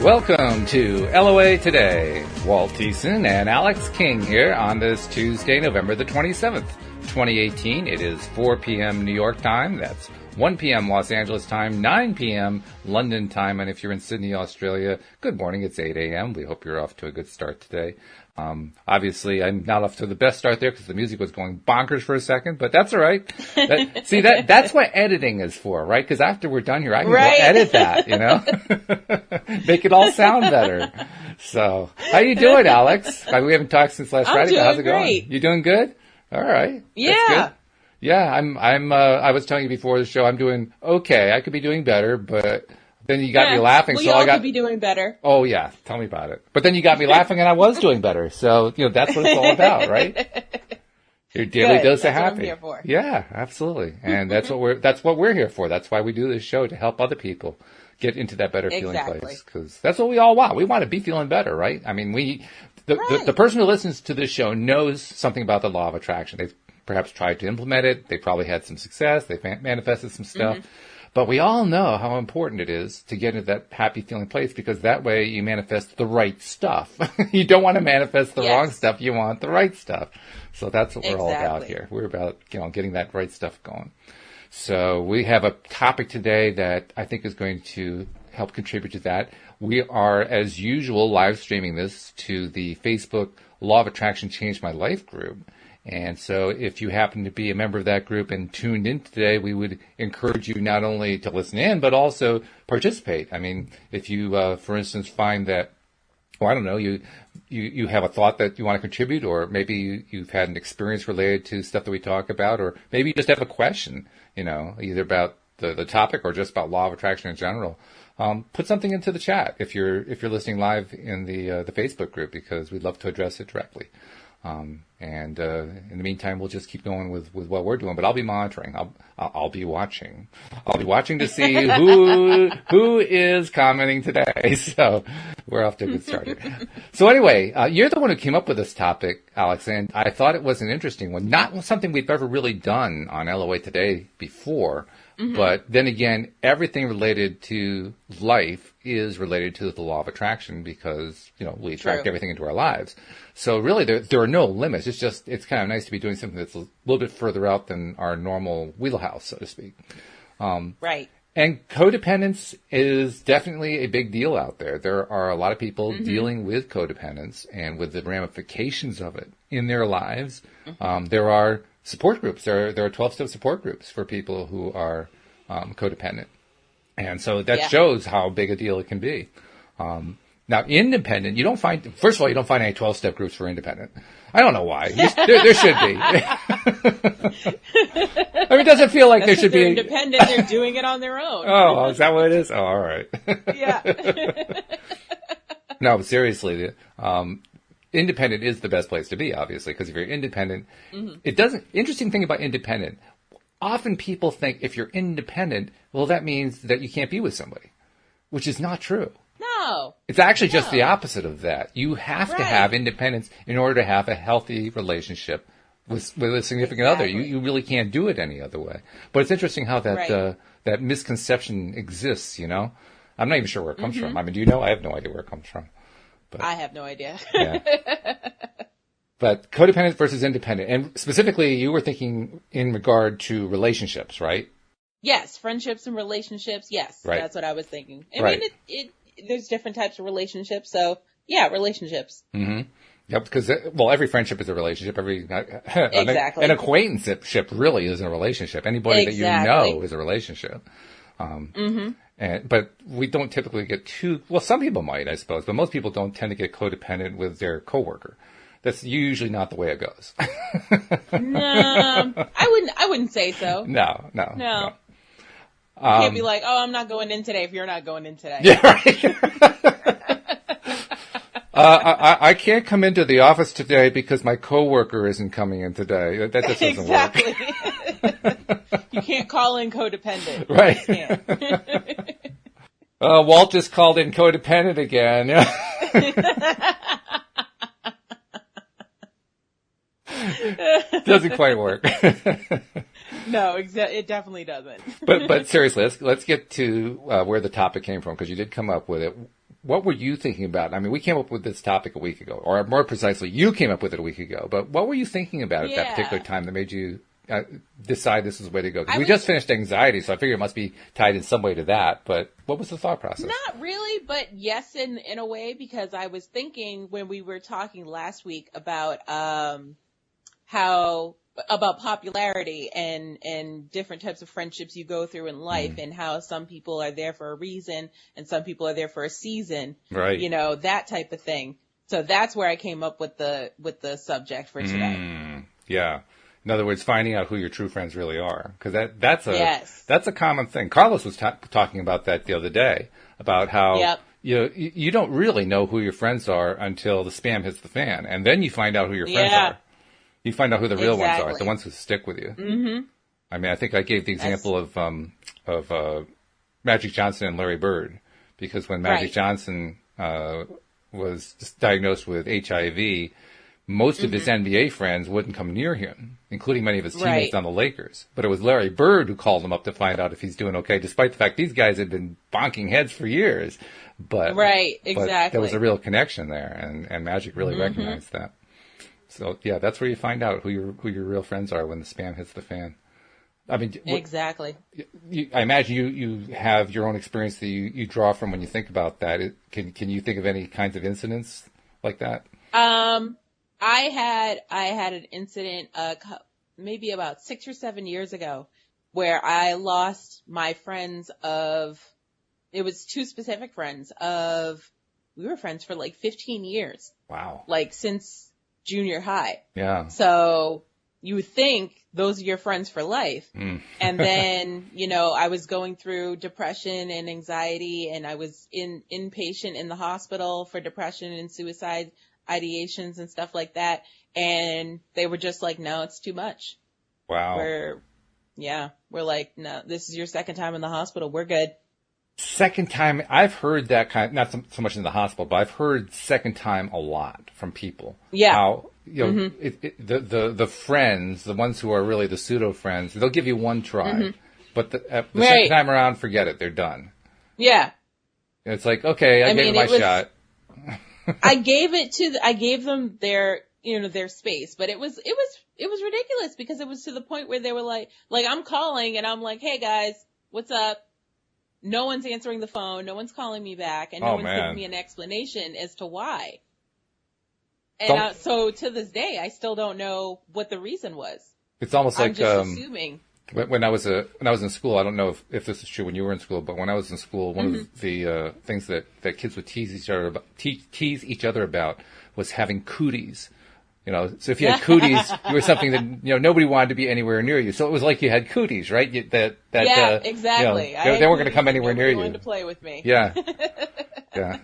Welcome to LOA Today. Walt Thiessen and Alex King here on this Tuesday, November the 27th, 2018. It is 4 p.m. New York time. That's 1 p.m. Los Angeles time, 9 p.m. London time. And if you're in Sydney, Australia, good morning. It's 8 a.m. We hope you're off to a good start today. Obviously, I'm not off to the best start there because the music was going bonkers for a second, but that's all right. That's what editing is for, right? Because after we're done here, I can go edit that, you know? Make it all sound better. So, how you doing, Alex? We haven't talked since last Friday, but how's it going? You doing good? All right. Yeah. That's good. Yeah, I was telling you before the show, I'm doing okay. I could be doing better, but then you got me laughing. Well, so I could be doing better. Oh yeah, tell me about it. But then you got me laughing, and I was doing better. So that's what it's all about, right? Your daily dose of happy. That's what I'm here for. Yeah, absolutely, and that's what we're here for. That's why we do this show, to help other people get into that better feeling place. Because that's what we all want. We want to be feeling better, right? I mean, the person who listens to this show knows something about the law of attraction. They've perhaps tried to implement it. They probably had some success. They manifested some stuff. Mm-hmm. But we all know how important it is to get into that happy feeling place, because that way you manifest the right stuff. You don't want to manifest the wrong stuff. You want the right stuff. So that's what we're all about here. We're about, getting that right stuff going. So we have a topic today that I think is going to help contribute to that. We are, as usual, live streaming this to the Facebook Law of Attraction Changed My Life group. And so if you happen to be a member of that group and tuned in today, we would encourage you not only to listen in, but also participate. I mean, if you, for instance, find that, you have a thought that you want to contribute, or maybe you've had an experience related to stuff that we talk about, or maybe you just have a question, either about the topic or just about law of attraction in general. Put something into the chat if you're listening live in the Facebook group, because we'd love to address it directly. In the meantime, we'll just keep going with what we're doing, but I'll be monitoring. I'll be watching. I'll be watching to see who is commenting today. So we're off to a good start here. So anyway, you're the one who came up with this topic, Alex, and I thought it was an interesting one. Not something we've ever really done on LOA Today before. Mm-hmm. But then again, everything related to life is related to the law of attraction, because, we attract everything into our lives. So really, there are no limits. It's kind of nice to be doing something that's a little bit further out than our normal wheelhouse, so to speak. Right. And codependence is definitely a big deal out there. There are a lot of people dealing with codependence and with the ramifications of it in their lives. Mm-hmm. There are support groups. There are 12-step support groups for people who are codependent. And so that shows how big a deal it can be. Now, independent, first of all, you don't find any 12-step groups for independent. I don't know why. There should be. I mean, it doesn't feel like there should be. They're independent. They're doing it on their own. Oh, is that what it is? Oh, all right. Yeah. No, but seriously, independent is the best place to be, obviously, because if you're independent, interesting thing about independent, often people think if you're independent, well, that means that you can't be with somebody, which is not true. No. It's actually just the opposite of that. You have to have independence in order to have a healthy relationship with a significant other. You really can't do it any other way. But it's interesting how that misconception exists, I'm not even sure where it comes from. I mean, do you know? I have no idea where it comes from. But, I have no idea. Yeah. But codependent versus independent. And specifically, you were thinking in regard to relationships, right? Yes, friendships and relationships. Yes, that's what I was thinking. I mean, there's different types of relationships. So, yeah, relationships. Mm-hmm. Yep, because, every friendship is a relationship. Exactly. An acquaintanceship really is a relationship. Anybody that you know is a relationship. But we don't typically get some people might, I suppose, but most people don't tend to get codependent with their coworker. That's usually not the way it goes. No, I wouldn't say so. No. You can't be like, I'm not going in today if you're not going in today. Yeah, right. I can't come into the office today because my coworker isn't coming in today. That just doesn't work. You can't call in codependent. Right. You can't. Walt just called in codependent again. Doesn't quite work. No, it definitely doesn't. But seriously, let's get to where the topic came from, because you did come up with it. what were you thinking about? I mean, we came up with this topic a week ago, or more precisely, you came up with it a week ago. But what were you thinking about at that particular time that made you decide this is the way to go? Because we just finished anxiety, so I figure it must be tied in some way to that. But what was the thought process? Not really, but yes, in a way, because I was thinking when we were talking last week about about popularity and different types of friendships you go through in life, and how some people are there for a reason and some people are there for a season, right? You know, that type of thing. So that's where I came up with the subject for today. Yeah. In other words, finding out who your true friends really are, because that's a common thing. Carlos was talking about that the other day, about how you don't really know who your friends are until the spam hits the fan, and then you find out who your friends are. You find out who the real ones are, the ones who stick with you. Mm-hmm. I mean, I think I gave the example of Magic Johnson and Larry Bird, because when Magic Johnson was diagnosed with HIV, most of his NBA friends wouldn't come near him, including many of his teammates on the Lakers. But it was Larry Bird who called him up to find out if he's doing okay, despite the fact these guys had been bonking heads for years. But but there was a real connection there, and Magic really recognized that. So yeah, that's where you find out who your real friends are when the spam hits the fan. I mean, exactly. I imagine you have your own experience that you draw from when you think about that. Can you think of any kinds of incidents like that? I had an incident maybe about 6 or 7 years ago where I lost my friends it was two specific friends we were friends for like 15 years. Wow. Like since junior high. Yeah. So you would think those are your friends for life. And then, I was going through depression and anxiety, and I was inpatient in the hospital for depression and suicide ideations and stuff like that. And they were just like, no, it's too much. Wow. We're like, no, this is your second time in the hospital. We're good. Second time, I've heard that not so much in the hospital, but I've heard second time a lot from people. Yeah. How, the friends, the ones who are really the pseudo friends, they'll give you one try, but the second time around, forget it. They're done. Yeah. And it's like, okay, I gave them my shot. I gave them their space, but it was ridiculous because it was to the point where they were like I'm calling and I'm like, hey guys, what's up? No one's answering the phone. No one's calling me back, and no one's giving me an explanation as to why. And so to this day, I still don't know what the reason was. It's almost I'm like just assuming. When I was in school, I don't know if this is true when you were in school, but when I was in school, one of the things that kids would tease each other about was having cooties. So if you had cooties, you were something that nobody wanted to be anywhere near you. So it was like you had cooties, right? Exactly. They weren't going to come anywhere near you. Wanted to play with me. Yeah, yeah.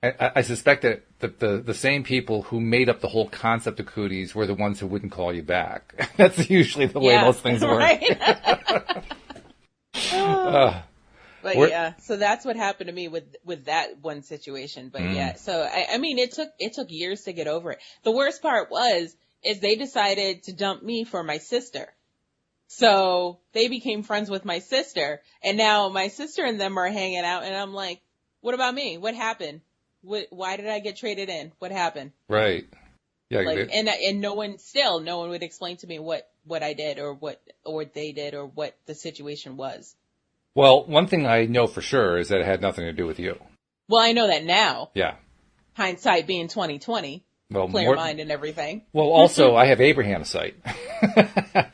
I suspect that the same people who made up the whole concept of cooties were the ones who wouldn't call you back. That's usually the way most things work. Right? So that's what happened to me with that one situation. But so I mean, it took years to get over it. The worst part is they decided to dump me for my sister. So they became friends with my sister, and now my sister and them are hanging out, and I'm like, what about me? What happened? Why did I get traded in? What happened? Right. Yeah. And no one would explain to me what I did or what they did or what the situation was. Well, one thing I know for sure is that it had nothing to do with you. Well, I know that now. Yeah. Hindsight being 20/20. Well, clear mind and everything. Well, also, I have Abraham's sight.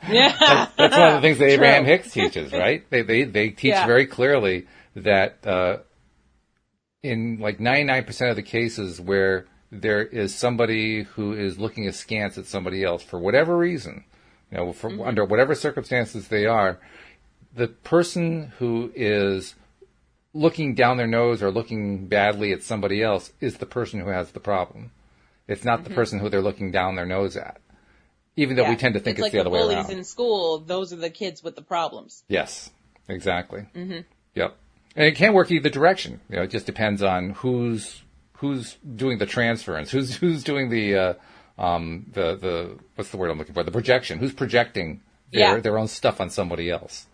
Yeah. That's one of the things that Abraham Hicks teaches, right? They teach very clearly that in like 99% of the cases where there is somebody who is looking askance at somebody else for whatever reason, under whatever circumstances they are, the person who is looking down their nose or looking badly at somebody else is the person who has the problem. It's not the person who they're looking down their nose at, even though we tend to think it's the other way around. It's like the bullies in school. Those are the kids with the problems. Yes, exactly. Yep. And it can work either direction. It just depends on who's doing the transference, who's doing the what's the word I'm looking for? The projection. Who's projecting their own stuff on somebody else?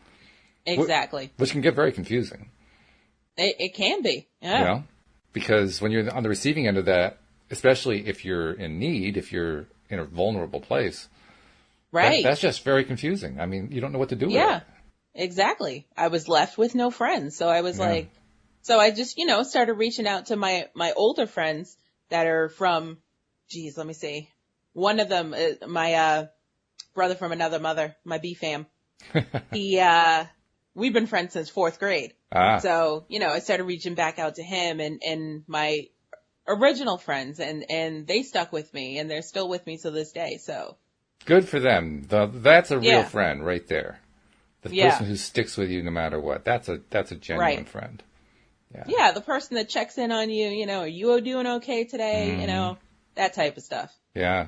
Exactly. Which can get very confusing. It can be. Yeah. Because when you're on the receiving end of that, especially if you're in need, if you're in a vulnerable place, right? That's just very confusing. I mean, you don't know what to do with it. Yeah, exactly. I was left with no friends. So I was like, so I just, started reaching out to my older friends that are from, let me see. One of them, my brother from another mother, my B-fam. We've been friends since 4th grade. So, I started reaching back out to him and my original friends and they stuck with me and they're still with me to this day. So good for them. That's a real friend right there. The person who sticks with you no matter what. That's a genuine friend. Yeah. The person that checks in on you, are you doing okay today? That type of stuff. Yeah.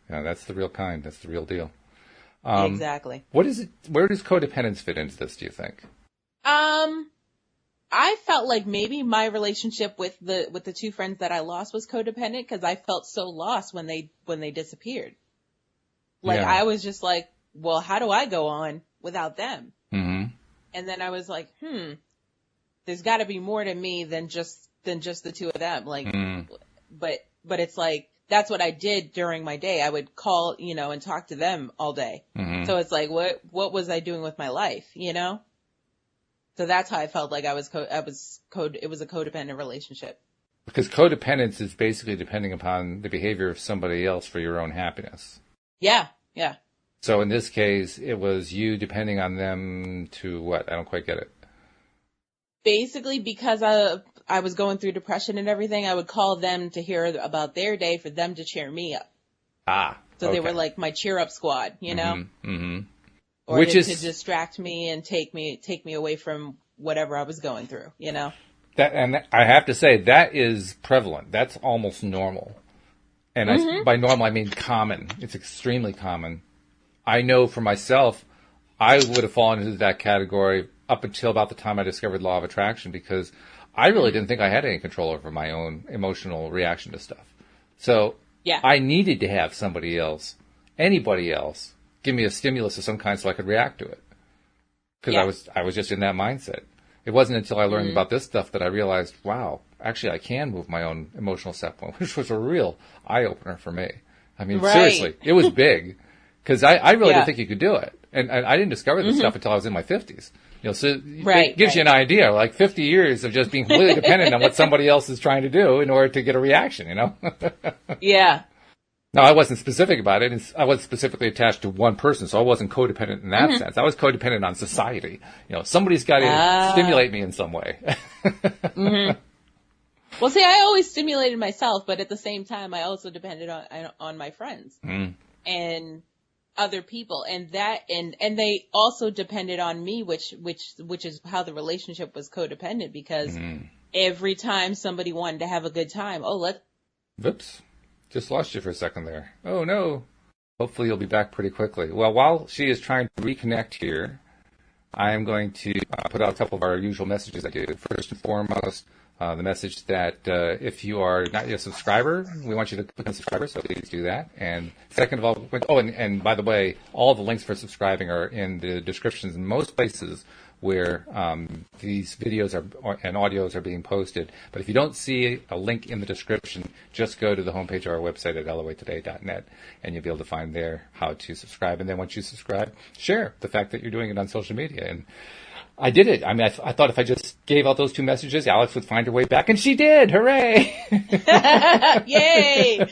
Yeah. That's the real kind. That's the real deal. Exactly. What is it? Where does codependence fit into this, do you think? I felt like maybe my relationship with the two friends that I lost was codependent because I felt so lost when they disappeared. Like I was just like, well, how do I go on without them? Mm-hmm. And then I was like, there's got to be more to me than just the two of them. Like, but it's like that's what I did during my day. I would call, and talk to them all day. Mm-hmm. So it's like, what was I doing with my life? So that's how I felt like it was a codependent relationship. Because codependence is basically depending upon the behavior of somebody else for your own happiness. Yeah, yeah. So in this case, it was you depending on them to what? I don't quite get it. Basically, because I was going through depression and everything, I would call them to hear about their day for them to cheer me up. So they were like my cheer up squad, Mm-hmm. Mm-hmm. Or to distract me and take me away from whatever I was going through, That I have to say that is prevalent. That's almost normal. And by normal I mean common. It's extremely common. I know for myself, I would have fallen into that category up until about the time I discovered law of attraction because I really didn't think I had any control over my own emotional reaction to stuff. So I needed to have somebody else, anybody else, give me a stimulus of some kind so I could react to it. Because I was just in that mindset. It wasn't until I learned about this stuff that I realized, wow, actually I can move my own emotional set point, which was a real eye-opener for me. I mean, seriously, it was big. Because I really didn't think you could do it. And I didn't discover this stuff until I was in my 50s. So it gives you an idea, like 50 years of just being completely dependent on what somebody else is trying to do in order to get a reaction, Yeah. Now, I wasn't specific about it. I wasn't specifically attached to one person, so I wasn't codependent in that sense. I was codependent on society. Somebody's got to stimulate me in some way. Well, see, I always stimulated myself, but at the same time, I also depended on my friends and other people, and they also depended on me, which is how the relationship was codependent because every time somebody wanted to have a good time, Whoops. Just lost you for a second there. Oh, no. Hopefully you'll be back pretty quickly. Well, while she is trying to reconnect here, I am going to put out a couple of our usual messages I do. First and foremost, the message that if you are not yet a subscriber, we want you to click on subscriber, so please do that. And second of all, and by the way, all the links for subscribing are in the descriptions in most places where these videos and audios are being posted. But if you don't see a link in the description, just go to the homepage of our website at loatoday.net, and you'll be able to find there how to subscribe. And then once you subscribe, share the fact that you're doing it on social media. And I did it. I mean, I thought if I just gave out those two messages, Alyx would find her way back, and she did. Hooray! Yay!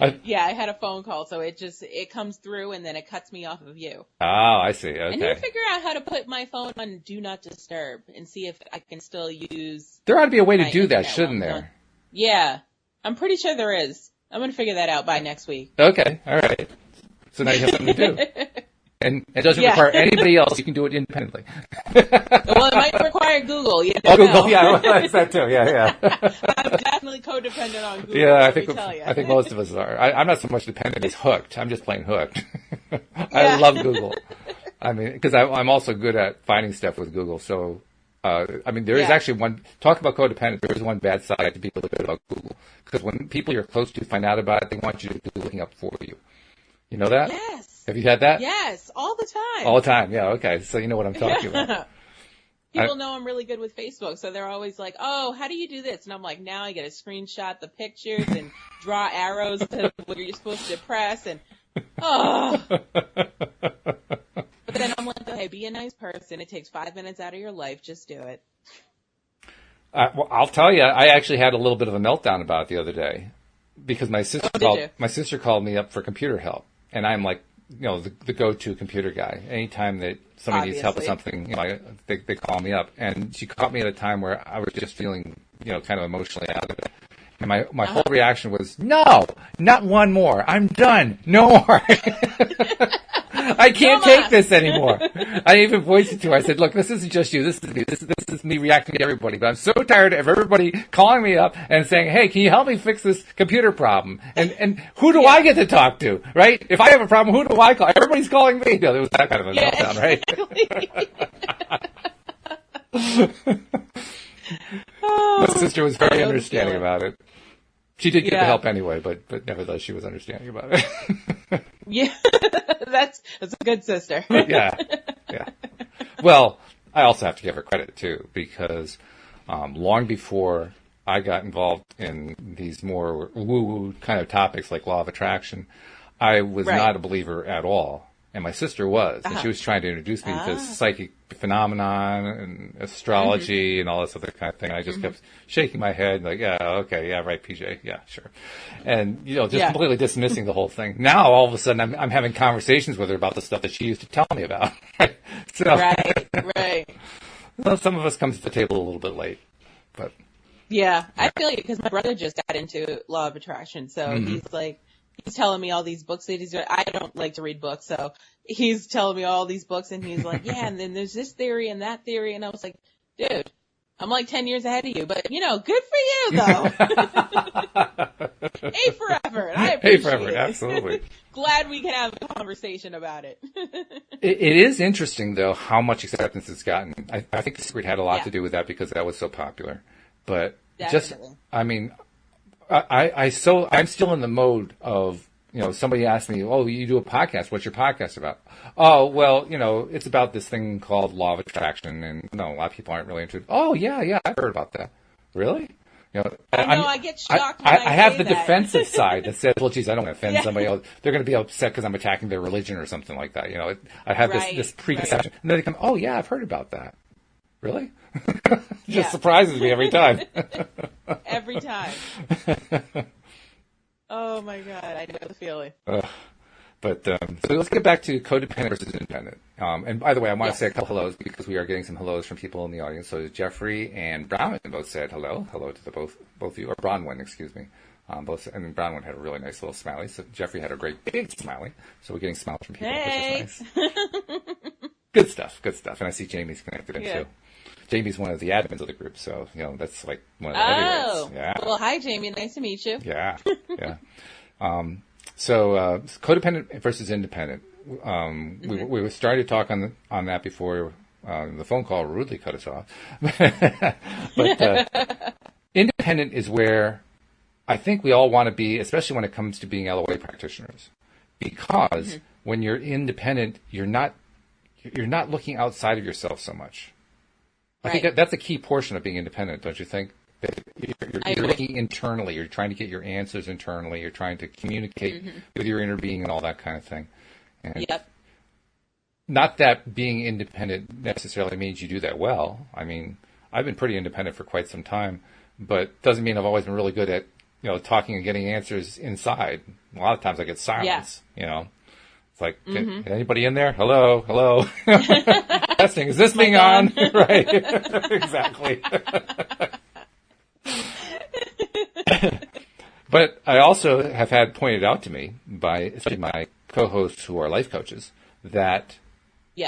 I had a phone call, so it comes through and then it cuts me off of you. Oh, I see. Okay. I need to figure out how to put my phone on Do Not Disturb and see if I can still use. There ought to be a way to do that, shouldn't there? Yeah, I'm pretty sure there is. I'm going to figure that out by next week. Okay, all right. So now you have something to do. And it doesn't require anybody else. You can do it independently. Well, it might require Google. Google, yeah, that's that too. Yeah. I'm definitely codependent on Google. Yeah, I think most of us are. I'm not so much dependent as hooked. I'm just plain hooked. I love Google. I mean, because I'm also good at finding stuff with Google. So, I mean, there is actually one. Talk about codependent. There is one bad side to be a little bit about Google, because when people you're close to find out about it, they want you to do looking up for you. You know that? Yes. Have you had that? Yes, all the time. All the time, yeah, okay. So you know what I'm talking about. People know I'm really good with Facebook, so they're always like, "Oh, how do you do this?" And I'm like, "Now I get to screenshot the pictures and draw arrows to where you're supposed to press." And but then I'm like, "Okay, be a nice person. It takes 5 minutes out of your life. Just do it." Well, I'll tell you, I actually had a little bit of a meltdown about it the other day because my sister called me up for computer help, and I'm like, the go-to computer guy. Anytime that somebody needs help with something, they call me up. And she caught me at a time where I was just feeling, kind of emotionally out of it. And my whole reaction was, no, not one more. I'm done. No more. I can't take this anymore. I even voiced it to her. I said, look, this isn't just you. This is me. This is me reacting to everybody. But I'm so tired of everybody calling me up and saying, hey, can you help me fix this computer problem? And who do I get to talk to, right? If I have a problem, who do I call? Everybody's calling me. There was that kind of a meltdown, right? My sister was very understanding about it. She did get the help anyway, but nevertheless, she was understanding about it. Yeah, that's a good sister. Yeah. Well, I also have to give her credit too, because long before I got involved in these more woo-woo kind of topics like law of attraction, I was not a believer at all. And my sister was, and she was trying to introduce me to psychic phenomenon and astrology and all this other kind of thing. I just kept shaking my head like, yeah, okay, yeah, right, PJ, yeah, sure. And, just completely dismissing the whole thing. Now, all of a sudden, I'm having conversations with her about the stuff that she used to tell me about. So, right. Well, some of us come to the table a little bit late, but. Yeah, I feel you, because my brother just got into law of attraction, so he's telling me all these books that I don't like to read books, so he's telling me all these books, and he's like, yeah, and then there's this theory and that theory, and I was like, dude, I'm like 10 years ahead of you, but, good for you, though. A for effort. I appreciate A for effort, absolutely. Glad we can have a conversation about it. It is interesting, though, how much acceptance it's gotten. I think the secret had a lot to do with that because that was so popular. But I'm still in the mode of, somebody asked me, oh, you do a podcast. What's your podcast about? Oh, well, it's about this thing called law of attraction. And no, a lot of people aren't really interested. Oh, yeah, I've heard about that. Really? I get shocked when I have the defensive side that says, well, geez, I don't want to offend somebody else. They're going to be upset because I'm attacking their religion or something like that. I have this preconception. And then they come, oh, yeah, I've heard about that. Really? Just surprises me every time. Every time. Oh my God, I know the feeling. So let's get back to codependent versus independent. And by the way, I want to say a couple hellos because we are getting some hellos from people in the audience. So Jeffrey and Bronwyn both said hello. Hello to the both of you, or Bronwyn, excuse me. Both, and Bronwyn had a really nice little smiley. So Jeffrey had a great big smiley. So we're getting smiles from people, which is nice. Good stuff. And I see Jamie's connected in too. Jamie's one of the admins of the group, so that's like one of the heavyweights. Yeah. Well, hi Jamie, nice to meet you. Yeah. So codependent versus independent. We were starting to talk on that before the phone call rudely cut us off. But independent is where I think we all want to be, especially when it comes to being LOA practitioners, because when you're independent, you're not looking outside of yourself so much. I think that's a key portion of being independent, don't you think? You're looking internally. You're trying to get your answers internally. You're trying to communicate with your inner being and all that kind of thing. And not that being independent necessarily means you do that well. I mean, I've been pretty independent for quite some time, but doesn't mean I've always been really good at talking and getting answers inside. A lot of times I get silence. It's like, anybody in there? Hello. Testing. Is this thing on? Right. Exactly. But I also have had pointed out to me by especially my co-hosts who are life coaches that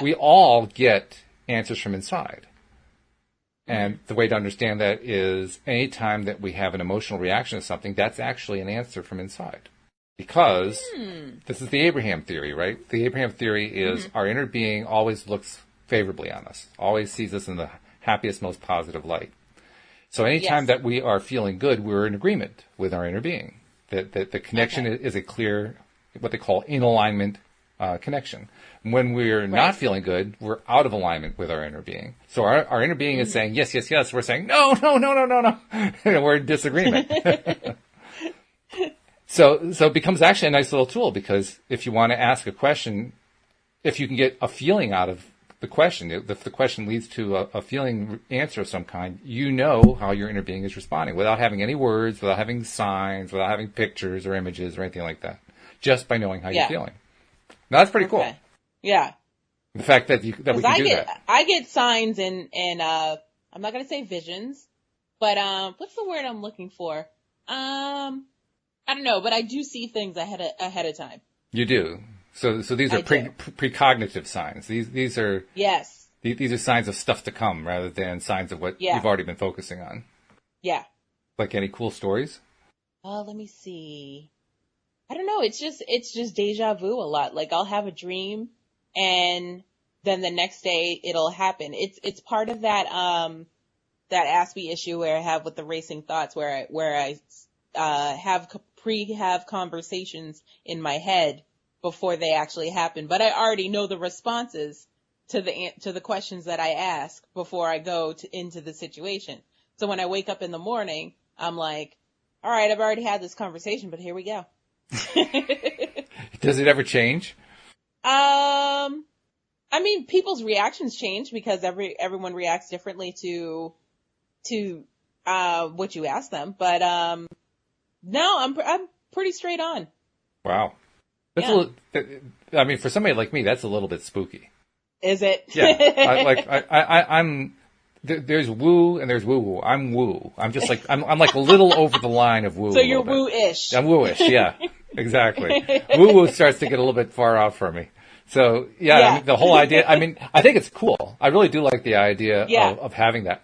we all get answers from inside. And the way to understand that is anytime that we have an emotional reaction to something, that's actually an answer from inside. Because this is the Abraham theory, right? The Abraham theory is our inner being always looks favorably on us, always sees us in the happiest, most positive light. So anytime that we are feeling good, we're in agreement with our inner being. That the connection is a clear, what they call in alignment connection. When we're not feeling good, we're out of alignment with our inner being. So our inner being is saying, yes, yes, yes. We're saying, no, no, no, no, no, no. And we're in disagreement. So it becomes actually a nice little tool, because if you want to ask a question, if you can get a feeling out of the question, if the question leads to a feeling answer of some kind, you know how your inner being is responding without having any words, without having signs, without having pictures or images or anything like that. Just by knowing how you're feeling. Now that's pretty cool. Yeah. The fact that we can do that. I get signs and I'm not gonna say visions, but what's the word I'm looking for? I don't know, but I do see things ahead of time. You do. So these are precognitive signs. These are these are signs of stuff to come rather than signs of what you've already been focusing on. Yeah. Like any cool stories? Let me see. I don't know. It's just deja vu a lot. Like I'll have a dream and then the next day it'll happen. It's part of that Aspie issue where I have with the racing thoughts where I have conversations in my head before they actually happen, but I already know the responses to the questions that I ask before I go into the situation. So when I wake up in the morning, I'm like, all right, I've already had this conversation, but here we go. Does it ever change? I mean, people's reactions change because everyone reacts differently to what you ask them, but no, I'm pretty straight on. Wow. That's I mean, for somebody like me, that's a little bit spooky. Is it? Yeah. I'm. There's woo and there's woo woo. I'm woo. I'm just like I'm like a little over the line of woo. So you're woo-ish. I'm woo-ish. Yeah, exactly. Woo woo starts to get a little bit far out for me. So I mean, the whole idea. I mean, I think it's cool. I really do like the idea of having that.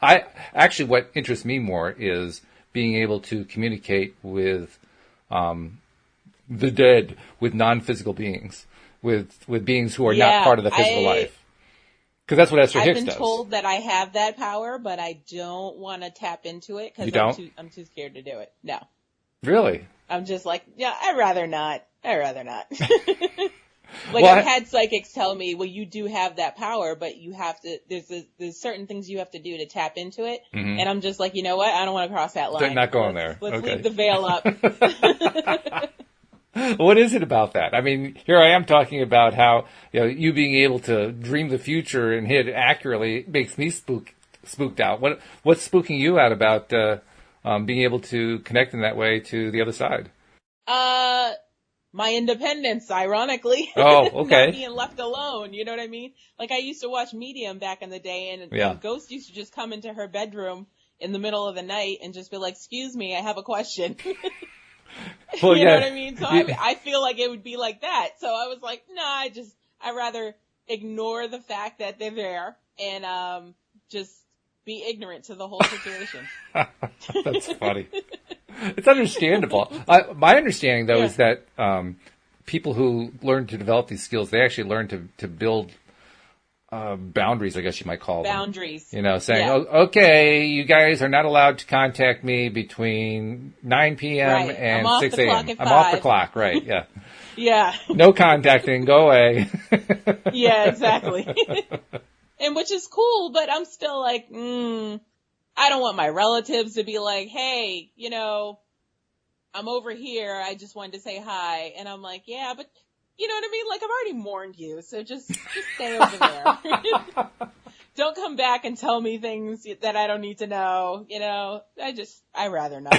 Actually, what interests me more is being able to communicate with the dead, with non-physical beings, with beings who are not part of the physical life. Because that's what Esther Hicks does. I've been told that I have that power, but I don't want to tap into it because I'm too scared to do it. No. Really? I'm just like, I'd rather not. I've had psychics tell me, well, you do have that power, but you have to, there's certain things you have to do to tap into it. Mm-hmm. And I'm just like, you know what? I don't want to cross that line. They're not going there. Let's leave the veil up. What is it about that? I mean, here I am talking about how, you being able to dream the future and hit it accurately makes me spooked out. What's spooking you out about being able to connect in that way to the other side? My independence, ironically. Oh, okay. Not being left alone, you know what I mean? Like I used to watch Medium back in the day, and Ghost used to just come into her bedroom in the middle of the night and just be like, "Excuse me, I have a question." Well, you know what I mean? So I feel like it would be like that. So I was like, I'd rather ignore the fact that they're there and just be ignorant to the whole situation. That's funny. It's understandable. My understanding, though, is that people who learn to develop these skills, they actually learn to build boundaries, I guess you might call them. Boundaries. Saying, okay, you guys are not allowed to contact me between 9 p.m. and 6 a.m. I'm off the clock, right, yeah. Yeah. No contacting, go away. Yeah, exactly. And which is cool, but I'm still like, I don't want my relatives to be like, hey, I'm over here. I just wanted to say hi. And I'm like, yeah, but you know what I mean? Like, I've already mourned you, so just stay over there. Don't come back and tell me things that I don't need to know. I'd rather not.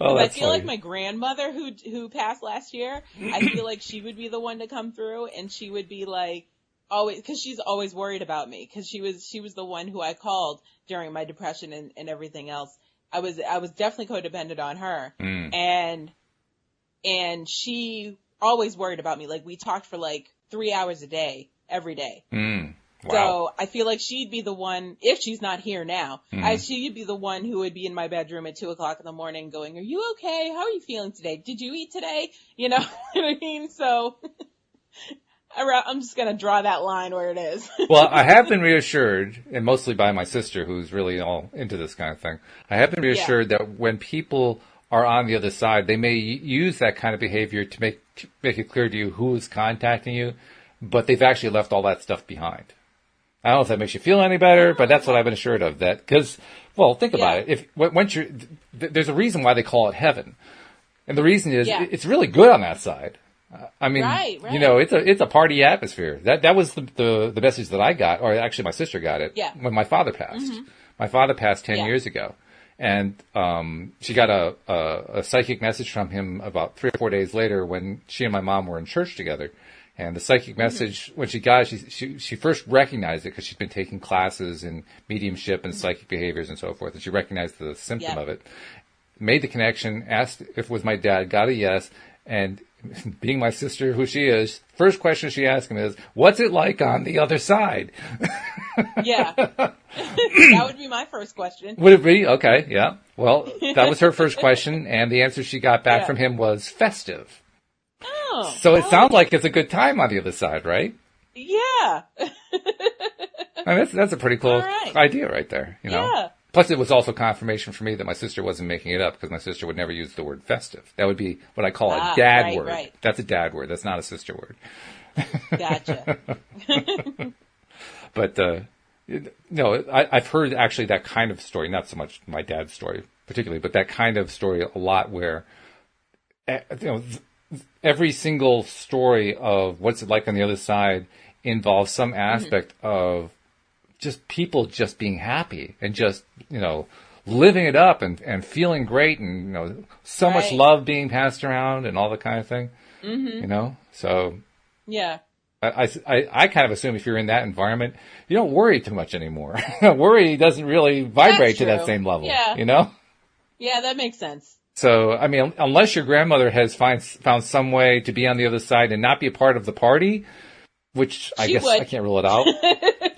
Oh, I feel funny. like my grandmother who passed last year, I feel like she would be the one to come through, and she would be like, always, because she's always worried about me, because she was the one who I called during my depression and everything else. I was definitely codependent on her, and she always worried about me. Like, we talked for like 3 hours a day, every day. Wow. So I feel like she'd be the one, if she's not here now, she'd be the one who would be in my bedroom at 2:00 in the morning going, are you okay? How are you feeling today? Did you eat today? You know what I mean? So I'm just going to draw that line where it is. Well, I have been reassured, and mostly by my sister, who's really all into this kind of thing. I have been reassured that when people are on the other side, they may use that kind of behavior to make it clear to you who is contacting you, but they've actually left all that stuff behind. I don't know if that makes you feel any better, but that's what I've been assured of. That because, well, think about it. If once there's a reason why they call it heaven, and the reason is it's really good on that side. I mean, right. You know, it's a party atmosphere. That was the message that I got, or actually my sister got it when my father passed. Mm-hmm. My father passed 10 years ago, and she got a psychic message from him about 3 or 4 days later when she and my mom were in church together. And the psychic message, when she got it, she first recognized it because she's been taking classes in mediumship and psychic behaviors and so forth, and she recognized the symptom of it, made the connection, asked if it was my dad, got a yes, and being my sister, who she is, first question she asked him is, what's it like on the other side? Yeah. That would be my first question. Would it be? Okay, yeah. Well, that was her first question, and the answer she got back from him was festive. Oh. So it sounds like it's a good time on the other side, right? Yeah. I mean, that's a pretty cool idea right there, you know? Yeah. Plus, it was also confirmation for me that my sister wasn't making it up, because my sister would never use the word festive. That would be what I call a dad word. Right. That's a dad word. That's not a sister word. Gotcha. But, no, I've heard actually that kind of story, not so much my dad's story particularly, but that kind of story a lot where, you know, every single story of what's it like on the other side involves some aspect of just people just being happy and just, you know, living it up and feeling great and, you know, so much love being passed around and all that kind of thing, you know? So, yeah. I kind of assume if you're in that environment, you don't worry too much anymore. Worry doesn't really vibrate to that same level, you know? Yeah, that makes sense. So, I mean, unless your grandmother has found some way to be on the other side and not be a part of the party, which I guess I can't rule it out.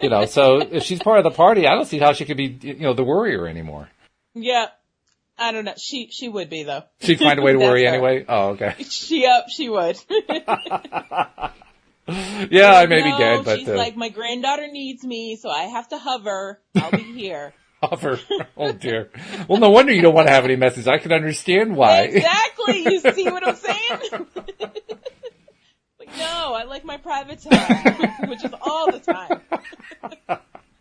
You know, so if she's part of the party, I don't see how she could be, you know, the worrier anymore. Yeah. I don't know. She would be, though. She'd find a way to worry anyway? Oh, okay. She would. Yeah, I may be dead, but... She's like, my granddaughter needs me, so I have to hover. I'll be here. Hover. Oh, dear. Well, no wonder you don't want to have any messages. I can understand why. Exactly. You see what I'm saying? No, I like my private time, which is all the time.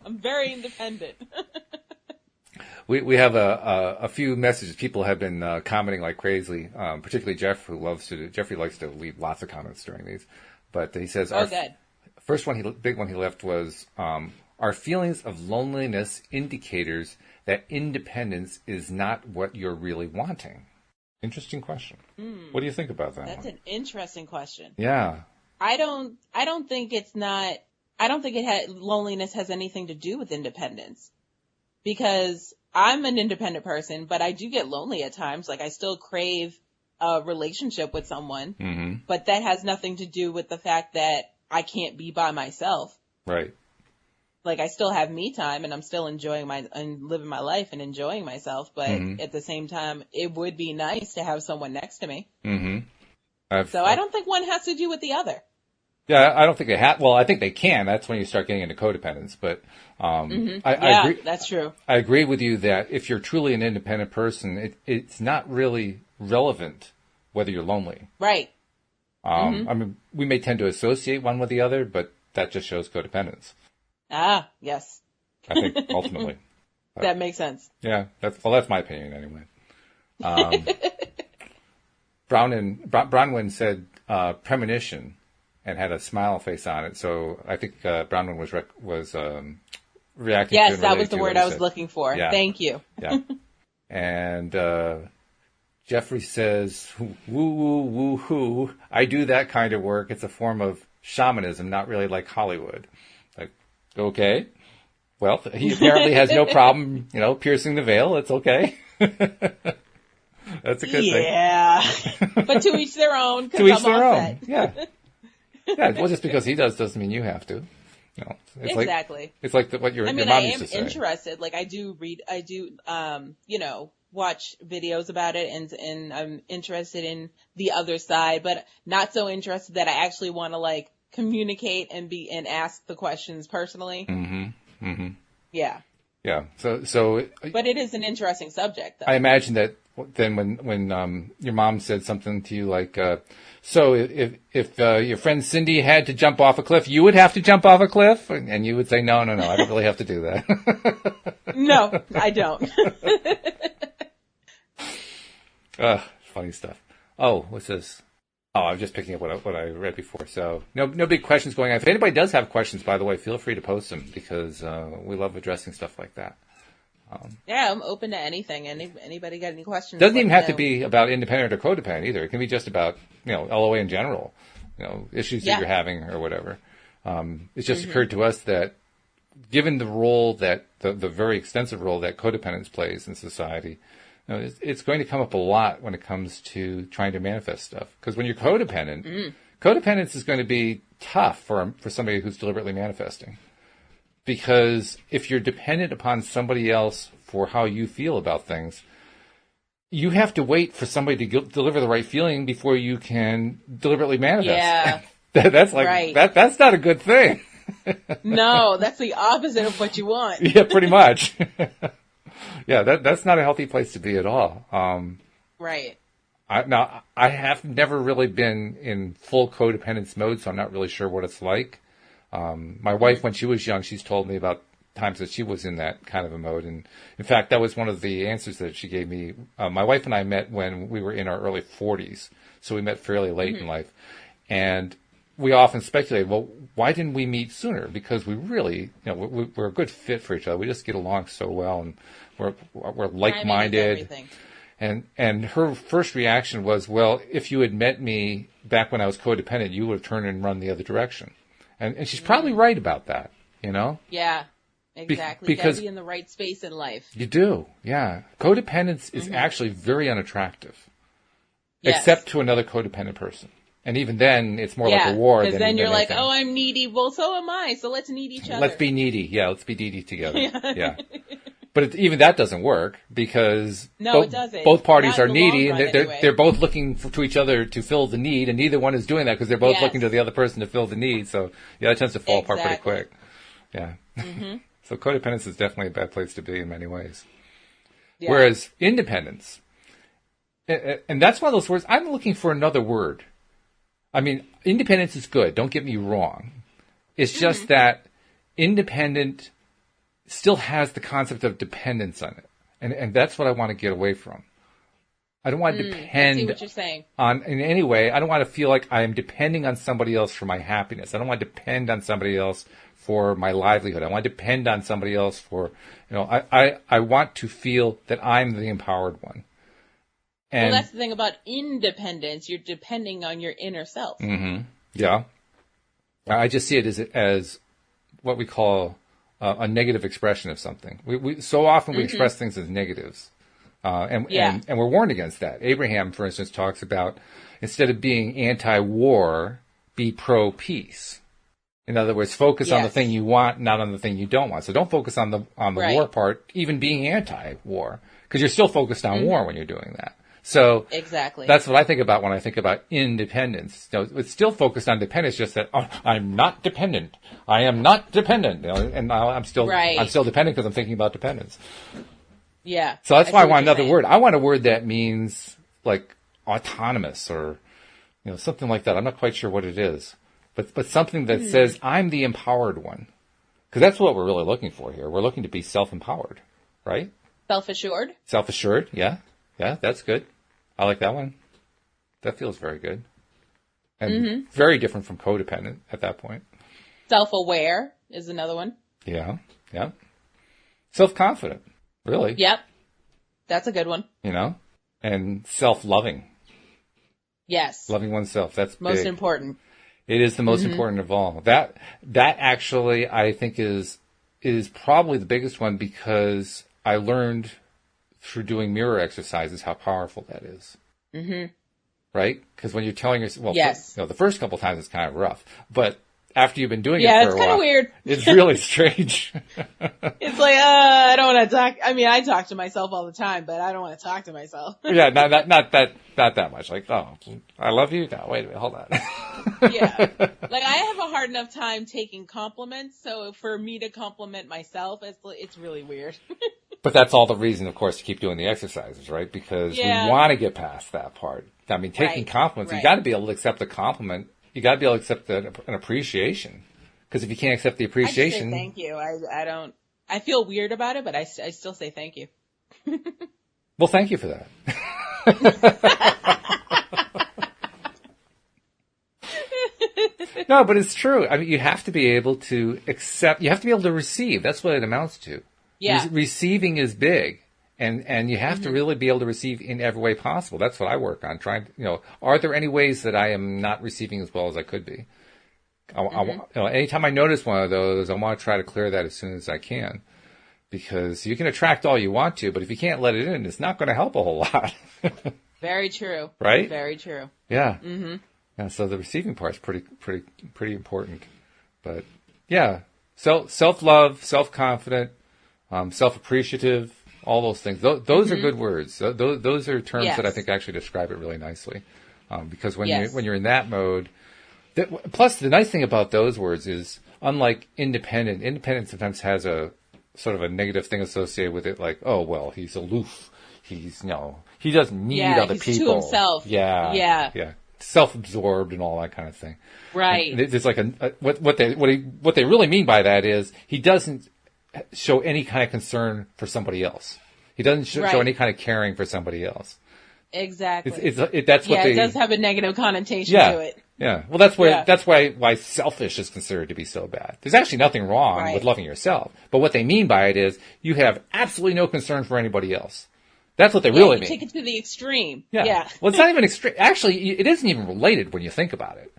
I'm very independent. We have a few messages. People have been commenting like crazy, particularly Jeff, Jeffrey likes to leave lots of comments during these. But he says, good. First one, big one he left was, are feelings of loneliness indicators that independence is not what you're really wanting? Interesting question. What do you think about that? That's an interesting question. Yeah. I don't think loneliness has anything to do with independence, because I'm an independent person, but I do get lonely at times. Like, I still crave a relationship with someone, but that has nothing to do with the fact that I can't be by myself. Right. Like, I still have me time and I'm still enjoying living my life and enjoying myself. But at the same time, it would be nice to have someone next to me. So I don't think one has to do with the other. Yeah, I don't think they have. Well, I think they can. That's when you start getting into codependence. But I agree. That's true. I agree with you that if you're truly an independent person, it's not really relevant whether you're lonely. Right. I mean, we may tend to associate one with the other, but that just shows codependence. Ah, yes. I think ultimately. That makes sense. Yeah, that's my opinion anyway. Bronwyn said premonition and had a smile face on it, so I think Bronwyn was reacting. Yes, that was the word I was looking for. Yeah. Thank you. Yeah. And Jeffrey says, woo woo woo hoo. I do that kind of work. It's a form of shamanism, not really like Hollywood. Like, okay. Well, he apparently has no problem, piercing the veil. It's okay. That's a good thing. Yeah. But to each their own. To each their own. Yeah. Yeah. Well, just because he doesn't mean you have to. It's exactly. It's like what your mom used to say. I am interested. Like, I do watch videos about it, and I'm interested in the other side, but not so interested that I actually want to communicate and ask the questions personally. Mm-hmm. Mm-hmm. Yeah. Yeah. So. But it is an interesting subject, though. I imagine that than when your mom said something to you like, so if your friend Cindy had to jump off a cliff, you would have to jump off a cliff? And you would say, no, I don't really have to do that. No, I don't. Funny stuff. Oh, what's this? Oh, I'm just picking up what I read before. So no big questions going on. If anybody does have questions, by the way, feel free to post them because we love addressing stuff like that. Yeah, I'm open to anything. Anybody got any questions? Doesn't even have to be about independent or codependent either. It can be just about, LOA in general, issues that you're having or whatever. It's just occurred to us that given the role that the very extensive role that codependence plays in society, it's going to come up a lot when it comes to trying to manifest stuff. Because when you're codependent, codependence is going to be tough for somebody who's deliberately manifesting. Because if you're dependent upon somebody else for how you feel about things, you have to wait for somebody to deliver the right feeling before you can deliberately manifest. Yeah. That's like, right. That's not a good thing. No, that's the opposite of what you want. Yeah, pretty much. Yeah, that's not a healthy place to be at all. Right. I have never really been in full codependence mode, so I'm not really sure what it's like. My wife, when she was young, she's told me about times that she was in that kind of a mode. And in fact, that was one of the answers that she gave me. My wife and I met when we were in our early 40s. So we met fairly late in life. And we often speculate, well, why didn't we meet sooner? Because we really, we're a good fit for each other. We just get along so well, and we're like-minded. And her first reaction was, well, if you had met me back when I was codependent, you would have turned and run the other direction. And she's probably right about that, Yeah, exactly. Because you gotta be in the right space in life. You do, yeah. Codependence is actually very unattractive, except to another codependent person. And even then, it's more like a war. Because then you're like, oh, I'm needy. Well, so am I. So let's need each other. Let's be needy. Yeah, let's be needy together. Yeah. But even that doesn't work because it doesn't. Both parties are needy, and they're both looking to each other to fill the need, and neither one is doing that because they're both looking to the other person to fill the need. So that tends to fall apart pretty quick. Yeah. So codependence is definitely a bad place to be in many ways. Yeah. Whereas independence, and that's one of those words, I'm looking for another word. I mean, independence is good. Don't get me wrong. It's just that independent still has the concept of dependence on it. And that's what I want to get away from. I don't want to depend I see what you're saying. On, in any way, I don't want to feel like I am depending on somebody else for my happiness. I don't want to depend on somebody else for my livelihood. I want to depend on somebody else for, I want to feel that I'm the empowered one. And that's the thing about independence. You're depending on your inner self. Yeah. I just see it as what we call a negative expression of something. We so often we express things as negatives, and we're warned against that. Abraham, for instance, talks about instead of being anti-war, be pro-peace. In other words, focus on the thing you want, not on the thing you don't want. So don't focus on the war part, even being anti-war, because you're still focused on war when you're doing that. So exactly, that's what I think about when I think about independence. It's still focused on dependence, just that I'm not dependent. I am not dependent, and I'm still dependent because I'm thinking about dependence. Yeah. So that's why I want another word. I want a word that means like autonomous or something like that. I'm not quite sure what it is, but something that says I'm the empowered one, because that's what we're really looking for here. We're looking to be self-empowered, right? Self-assured. Self-assured. Yeah, that's good. I like that one. That feels very good. And very different from codependent at that point. Self-aware is another one. Yeah. Self-confident, really. Yep. That's a good one. And self-loving. Yes. Loving oneself. That's most big. important. It is the most important of all. That actually I think is probably the biggest one, because I learned through doing mirror exercises how powerful that is. Right? Because when you're telling yourself, the first couple times it's kind of rough, but after you've been doing it for a while, it's kind of weird. It's really strange. It's like, I don't want to talk. I mean, I talk to myself all the time, but I don't want to talk to myself. Yeah, not that much. Like, oh, I love you. No, wait a minute, hold on. Yeah, like I have a hard enough time taking compliments, so for me to compliment myself, it's really weird. But that's all the reason, of course, to keep doing the exercises, right? Because we want to get past that part. I mean, taking compliments, you got to be able to accept a compliment. You got to be able to accept an appreciation. Because if you can't accept the appreciation, I just say thank you. I don't. I feel weird about it, but I still say thank you. Well, thank you for that. No, but it's true. I mean, you have to be able to accept. You have to be able to receive. That's what it amounts to. Yeah. Receiving is big. And you have to really be able to receive in every way possible. That's what I work on. Trying, are there any ways that I am not receiving as well as I could be? Anytime I notice one of those, I want to try to clear that as soon as I can. Because you can attract all you want to, but if you can't let it in, it's not going to help a whole lot. Very true. Right? Very true. Yeah. Mm-hmm. Yeah. So the receiving part's pretty important. But yeah, self-love, self-confident, self-appreciative. All those things. Those are good words. Those are terms that I think actually describe it really nicely. Because when you're in that mode, plus the nice thing about those words is, unlike independent sometimes has a sort of a negative thing associated with it, like, oh well, he's aloof. He's he doesn't need other people. He's to himself. Yeah. Self-absorbed and all that kind of thing. Right. And there's like what they really mean by that is he doesn't show any kind of concern for somebody else. He doesn't show any kind of caring for somebody else. Exactly. That's what it does have a negative connotation to it. Yeah. Well, that's why selfish is considered to be so bad. There's actually nothing wrong with loving yourself. But what they mean by it is you have absolutely no concern for anybody else. That's what they really mean. Take it to the extreme. Yeah. Well, it's not even extreme. Actually, it isn't even related when you think about it.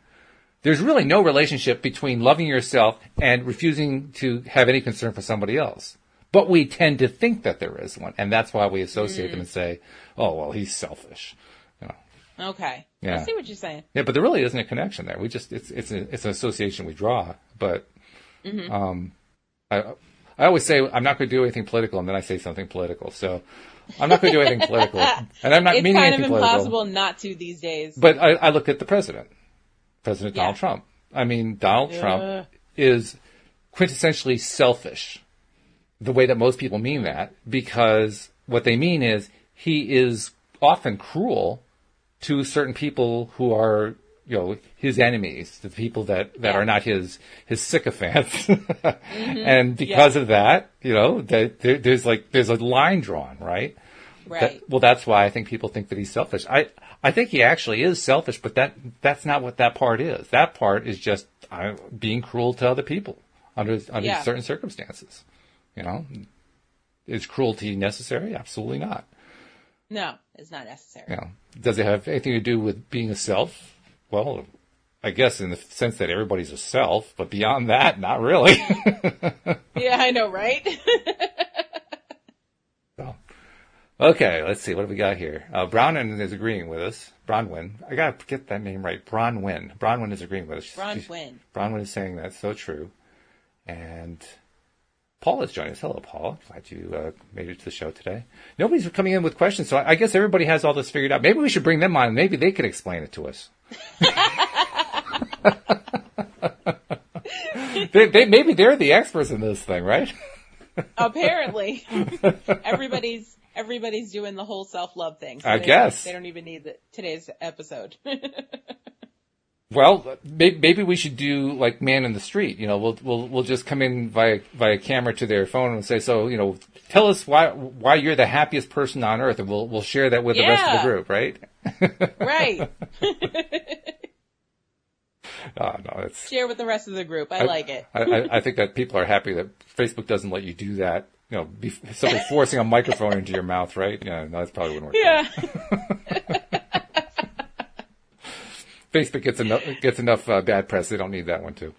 There's really no relationship between loving yourself and refusing to have any concern for somebody else. But we tend to think that there is one, and that's why we associate them and say, oh, well, he's selfish. Okay. Yeah. I see what you're saying. Yeah, but there really isn't a connection there. It's an association we draw. But I always say I'm not going to do anything political, and then I say something political. So I'm not going to do anything political, and I'm not meaning anything political. It's kind of impossible not to these days. But I look at the President Donald Trump. I mean, Donald Trump is quintessentially selfish, the way that most people mean that, because what they mean is he is often cruel to certain people who are, his enemies, the people that are not his sycophants. And because of that, there's a line drawn, right? Right. That's why I think people think that he's selfish. I think he actually is selfish, but that's not what that part is. That part is just being cruel to other people under certain circumstances. Is cruelty necessary? Absolutely not. No, it's not necessary. Does it have anything to do with being a self? Well, I guess in the sense that everybody's a self, but beyond that, not really. Yeah, I know, right? Okay, let's see. What do we got here? Bronwyn is agreeing with us. Bronwyn. I got to get that name right. Bronwyn. Bronwyn is agreeing with us. Bronwyn is saying that's so true. And Paul is joining us. Hello, Paul. Glad you made it to the show today. Nobody's coming in with questions, so I guess everybody has all this figured out. Maybe we should bring them on. Maybe they could explain it to us. Maybe they're the experts in this thing, right? Apparently. Everybody's doing the whole self-love thing. So I guess. They don't even need today's episode. Well, maybe we should do like Man in the Street. We'll just come in via camera to their phone and say, so, tell us why you're the happiest person on earth, and we'll share that with the rest of the group, right? Right. No, share with the rest of the group. I like it. I think that people are happy that Facebook doesn't let you do that. Somebody forcing a microphone into your mouth, right? Yeah, no, that probably wouldn't work. Yeah. Facebook gets enough bad press. They don't need that one too.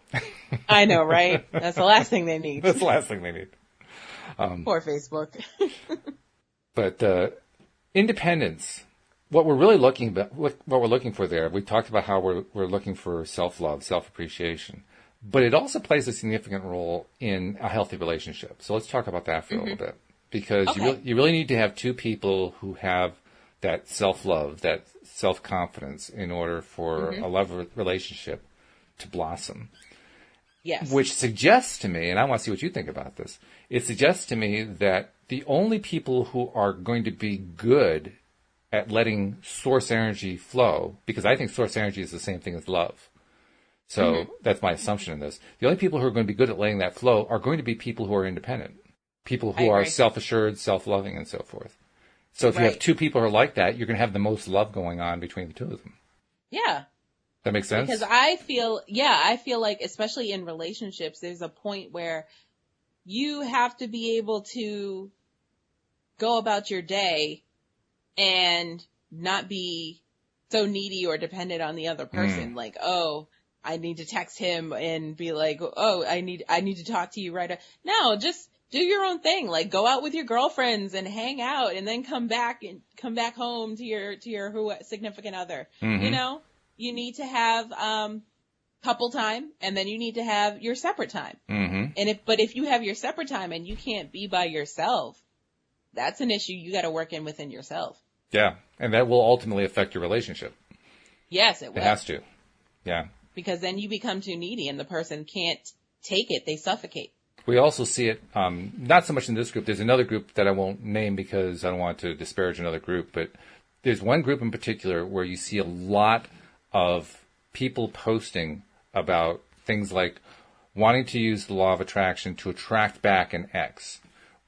I know, right? That's the last thing they need. That's the last thing they need. Poor Facebook. But independence. What we're really looking for there, we talked about how we're looking for self-love, self-appreciation, but it also plays a significant role in a healthy relationship. So let's talk about that for a little bit, because you really need to have two people who have that self-love, that self-confidence in order for a love relationship to blossom. Yes. Which suggests to me, and I want to see what you think about this, it suggests to me that the only people who are going to be good at letting source energy flow, because I think source energy is the same thing as love. So that's my assumption in this. The only people who are going to be good at letting that flow are going to be people who are independent, people who are self-assured, self-loving, and so forth. So if you have two people who are like that, you're going to have the most love going on between the two of them. Yeah. That makes sense? Because I feel like, especially in relationships, there's a point where you have to be able to go about your day and not be so needy or dependent on the other person. Like, oh, I need to text him and be like, oh, I need to talk to you right now. No, just do your own thing. Like, go out with your girlfriends and hang out, and then come back home to your significant other. You know, you need to have couple time, and then you need to have your separate time. And if you have your separate time and you can't be by yourself, that's an issue you got to work within yourself. Yeah, and that will ultimately affect your relationship. Yes, it will. It has to. Yeah. Because then you become too needy and the person can't take it. They suffocate. We also see it, not so much in this group. There's another group that I won't name because I don't want to disparage another group, but there's one group in particular where you see a lot of people posting about things like wanting to use the law of attraction to attract back an ex,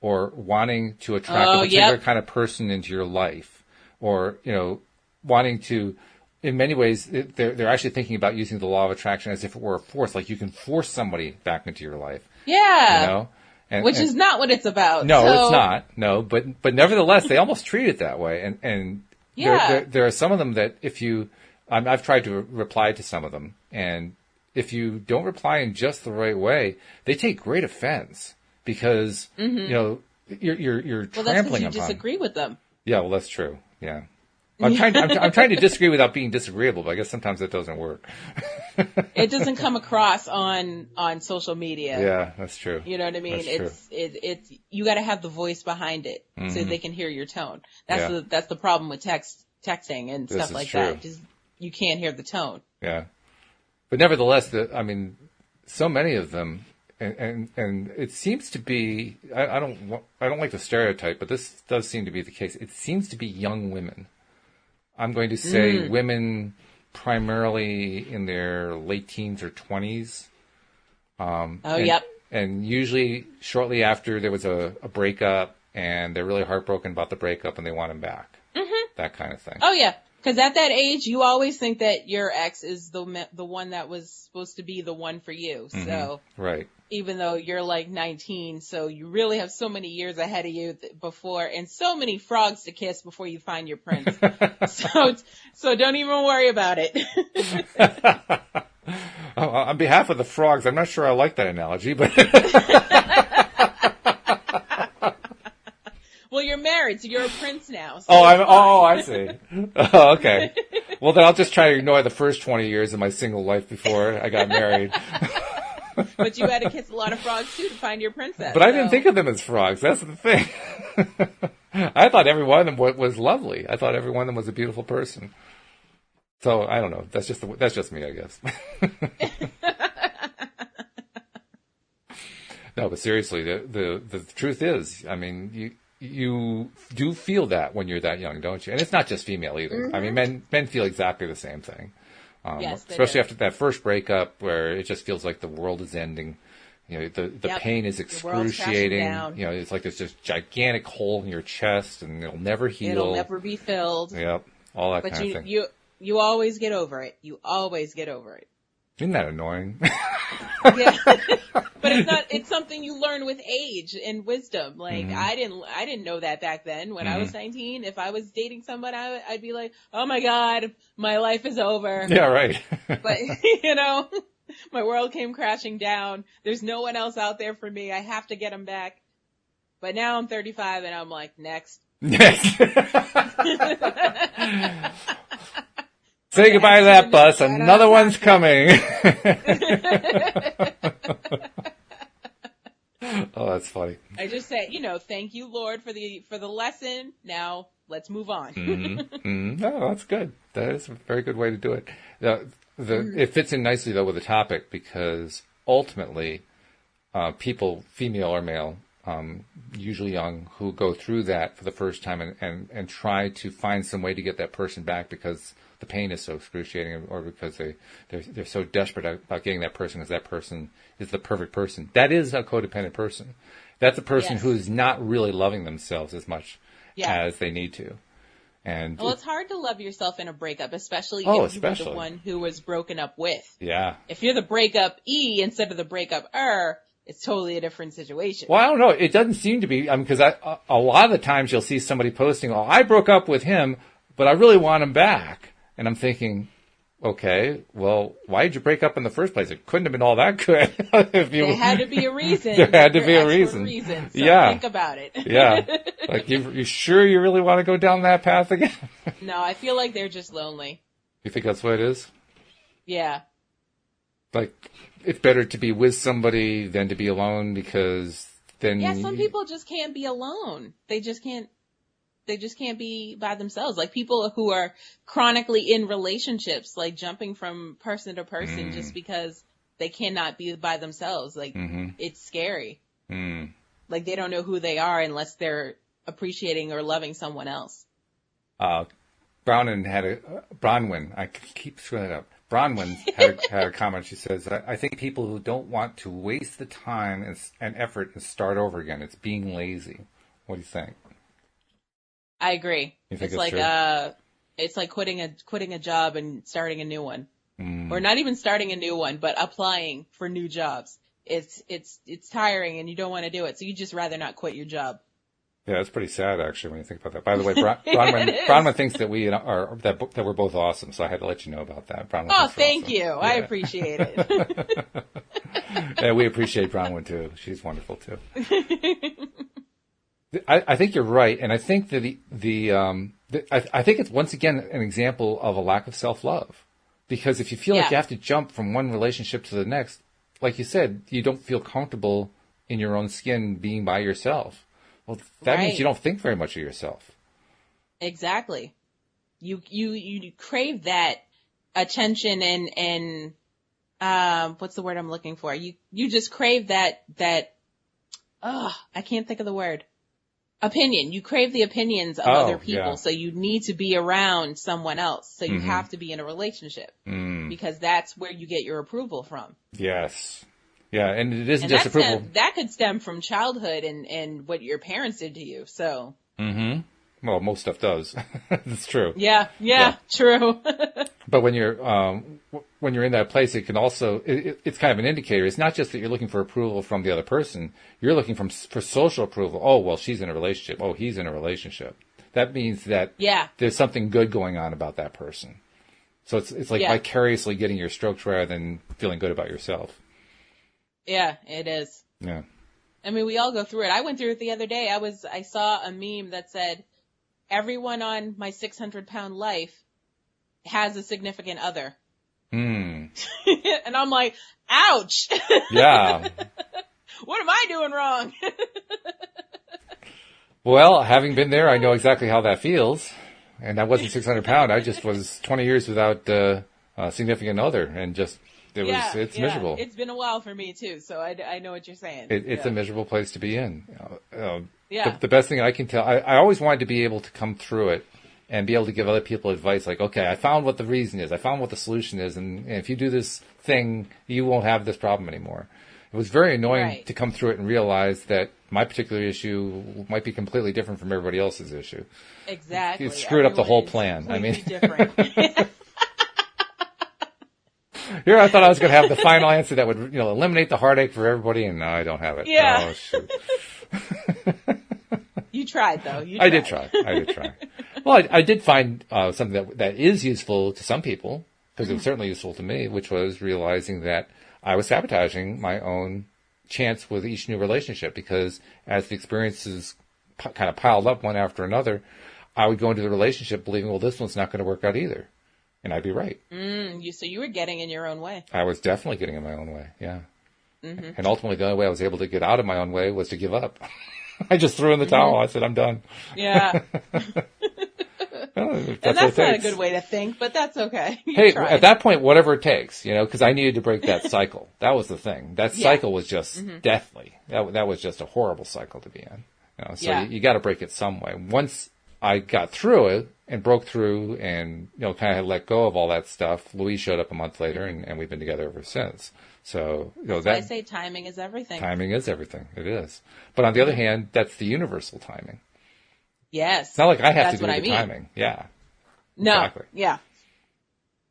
or wanting to attract a particular kind of person into your life, or, you know, wanting to, in many ways, they're actually thinking about using the law of attraction as if it were a force, like you can force somebody back into your life. Yeah. You know? Which is not what it's about. No, it's not. No, but nevertheless, they almost treat it that way. And there are some of them that if you, I've tried to reply to some of them, and if you don't reply in just the right way, they take great offense because, you know, you're trampling upon. Well, that's because you disagree with them. Yeah, well, that's true. Yeah. I'm trying to disagree without being disagreeable, but I guess sometimes that doesn't work. It doesn't come across on social media. Yeah, that's true. You know what I mean? It's you got to have the voice behind it so they can hear your tone. That's the problem with texting and stuff like that. Just, you can't hear the tone. Yeah. But nevertheless, so many of them, and it seems to be, I don't like the stereotype, but this does seem to be the case. It seems to be young women. I'm going to say women primarily in their late teens or 20s. And usually shortly after there was a breakup, and they're really heartbroken about the breakup and they want him back. That kind of thing. Oh, yeah. Because at that age, you always think that your ex is the one that was supposed to be the one for you. So right. Even though you're like 19, so you really have so many years ahead of you before, and so many frogs to kiss before you find your prince. so don't even worry about it. On behalf of the frogs, I'm not sure I like that analogy, but. Well, you're married, so you're a prince now. So I see. Oh, okay. Well, then I'll just try to ignore the first 20 years of my single life before I got married. But you had to kiss a lot of frogs, too, to find your princess. But I didn't think of them as frogs. That's the thing. I thought every one of them was lovely. I thought every one of them was a beautiful person. So, I don't know. That's just me, I guess. No, but seriously, the truth is, I mean, you do feel that when you're that young, don't you? And it's not just female either. I mean, men feel exactly the same thing. Yes, especially after that first breakup where it just feels like the world is ending. You know, the pain is excruciating. You know, it's like there's this gigantic hole in your chest and it'll never heal. It'll never be filled. Yep. All that kind of thing. You always get over it. You always get over it. Isn't that annoying? Yeah. But it's something you learn with age and wisdom. Like, I didn't know that back then when I was 19. If I was dating someone, I'd be like, oh my God, my life is over. Yeah, right. But, you know, my world came crashing down. There's no one else out there for me. I have to get him back. But now I'm 35 and I'm like, next. Say goodbye to that bus. Another one's coming. Oh, that's funny. I just said, thank you, Lord, for the lesson. Now let's move on. No, that's good. That is a very good way to do it. It fits in nicely though with the topic because ultimately, people, female or male, usually young, who go through that for the first time and try to find some way to get that person back because the pain is so excruciating, or because they're so desperate about getting that person, because that person is the perfect person. That is a codependent person. That's a person who's not really loving themselves as much as they need to. And well, it's hard to love yourself in a breakup, especially if you're the one who was broken up with. Yeah. If you're the breakup instead of the breakup it's totally a different situation. Well, I don't know. It doesn't seem to be, because a lot of the times you'll see somebody posting, "Oh, I broke up with him, but I really want him back." And I'm thinking, okay, well, why did you break up in the first place? It couldn't have been all that good. There had to be a reason. There had to be a reason. So think about it. Yeah. Like, you sure you really want to go down that path again? No, I feel like they're just lonely. You think that's what it is? Yeah. Like, it's better to be with somebody than to be alone, because then... Yeah, some people just can't be alone. They just can't be by themselves. Like people who are chronically in relationships, like jumping from person to person just because they cannot be by themselves. Like it's scary. Like they don't know who they are unless they're appreciating or loving someone else. Bronwyn, I keep screwing it up. Bronwyn had a comment. She says, I think people who don't want to waste the time and effort and start over again, it's being lazy. What do you think? I agree. You think it's like true? It's like quitting a job and starting a new one. Or not even starting a new one, but applying for new jobs. It's tiring and you don't want to do it. So you just rather not quit your job. Yeah, that's pretty sad, actually, when you think about that. By the way, Bronwyn thinks that that we're both awesome, so I had to let you know about that. Bronwyn thank you. Yeah. I appreciate it. Yeah, we appreciate Bronwyn, too. She's wonderful, too. I think you're right, and I think that I think it's once again an example of a lack of self-love. Because if you feel like you have to jump from one relationship to the next, like you said, you don't feel comfortable in your own skin being by yourself. Well, that means you don't think very much of yourself. Exactly. You crave that attention and what's the word I'm looking for? You just crave that I can't think of the word. Opinion. You crave the opinions of other people, so you need to be around someone else. So you have to be in a relationship because that's where you get your approval from. Yes. Yeah, and it isn't just approval. That could stem from childhood and what your parents did to you. So. Well, most stuff does. It's true. Yeah, true. But when you're in that place, it can also it's kind of an indicator. It's not just that you're looking for approval from the other person. You're looking for social approval. Oh, well, she's in a relationship. Oh, he's in a relationship. That means that there's something good going on about that person. So it's like vicariously getting your strokes rather than feeling good about yourself. Yeah, it is. Yeah. I mean, we all go through it. I went through it the other day. I saw a meme that said, "Everyone on my 600-pound life has a significant other." And I'm like, ouch. Yeah. What am I doing wrong? Well, having been there, I know exactly how that feels. And I wasn't 600 pounds. I just was 20 years without a significant other, and just it's miserable. It's been a while for me too, so I know what you're saying. It's a miserable place to be in. The best thing I can tell, I always wanted to be able to come through it and be able to give other people advice, like, okay, I found what the reason is, I found what the solution is, and if you do this thing, you won't have this problem anymore. It was very annoying to come through it and realize that my particular issue might be completely different from everybody else's issue. Exactly. It screwed up the whole plan. I mean, different. Here I thought I was going to have the final answer that would, eliminate the heartache for everybody, and no, I don't have it. Yeah. Oh, shoot. You tried, though. I did try. Well, I did find something that is useful to some people, because it was certainly useful to me, which was realizing that I was sabotaging my own chance with each new relationship, because as the experiences kind of piled up one after another, I would go into the relationship believing, well, this one's not going to work out either. And I'd be right. So you were getting in your own way. I was definitely getting in my own way, yeah. And ultimately, the only way I was able to get out of my own way was to give up. I just threw in the towel. I said, I'm done. Yeah. And that's not a good way to think, but that's okay. Hey, at that point, whatever it takes, because I needed to break that cycle. That was the thing. That cycle was just deathly. That was just a horrible cycle to be in. So you got to break it some way. Once I got through it and broke through and, kind of let go of all that stuff, Louise showed up a month later and we've been together ever since. So, that's why I say timing is everything. Timing is everything. It is. But on the other hand, that's the universal timing. Yes. It's not like I have to do the timing. Yeah. No. Exactly. Yeah.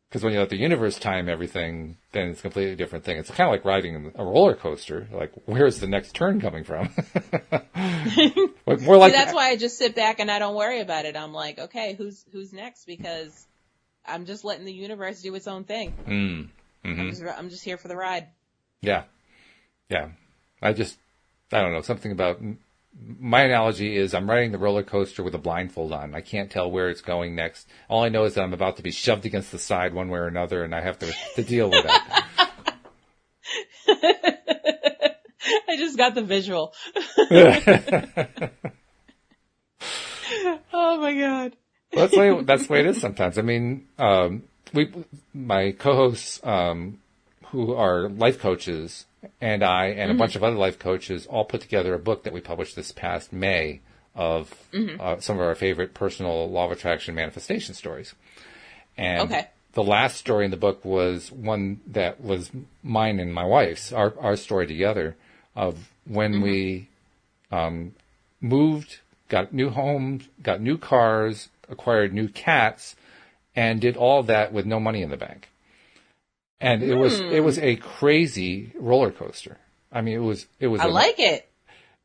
Because when you let the universe time everything, then it's a completely different thing. It's kind of like riding a roller coaster. Like, where's the next turn coming from? More like that's why I just sit back and I don't worry about it. I'm like, okay, who's next? Because I'm just letting the universe do its own thing. Mm-hmm. I'm just here for the ride. Yeah. Yeah. I don't know, something about my analogy is I'm riding the roller coaster with a blindfold on. I can't tell where it's going next. All I know is that I'm about to be shoved against the side one way or another, and I have to deal with that. I just got the visual. Oh my God. Well, that's the way it is sometimes. I mean, my co-hosts, who are life coaches, and I and a bunch of other life coaches all put together a book that we published this past May of some of our favorite personal law of attraction manifestation stories. And the last story in the book was one that was mine and my wife's, our story together of when we moved, got new homes, got new cars, acquired new cats, and did all that with no money in the bank. And it was a crazy roller coaster. I mean, it was. I like it.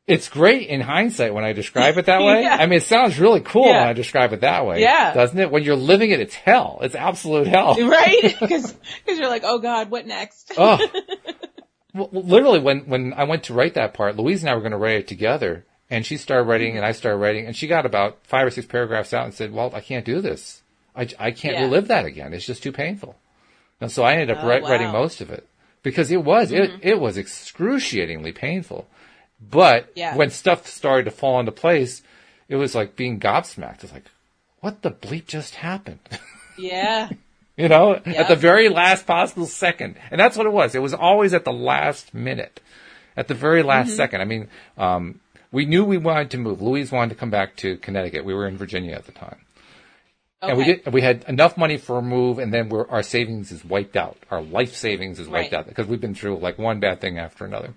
It's great in hindsight when I describe it that way. Yeah. I mean, it sounds really cool when I describe it that way. Yeah. Doesn't it? When you're living it, it's hell. It's absolute hell. Right? Because you're like, oh God, what next? Oh. Well, literally, when I went to write that part, Louise and I were going to write it together, and she started writing, and I started writing, and she got about 5 or 6 paragraphs out and said, "Walt, I can't do this. I can't relive that again. It's just too painful." And so I ended up writing most of it because it was excruciatingly painful. But when stuff started to fall into place, it was like being gobsmacked. It's like, what the bleep just happened? Yeah. At the very last possible second. And that's what it was. It was always at the last minute, at the very last second. I mean, we knew we wanted to move. Louise wanted to come back to Connecticut. We were in Virginia at the time. Okay. And we had enough money for a move, and then our savings is wiped out. Our life savings is wiped out because we've been through like one bad thing after another.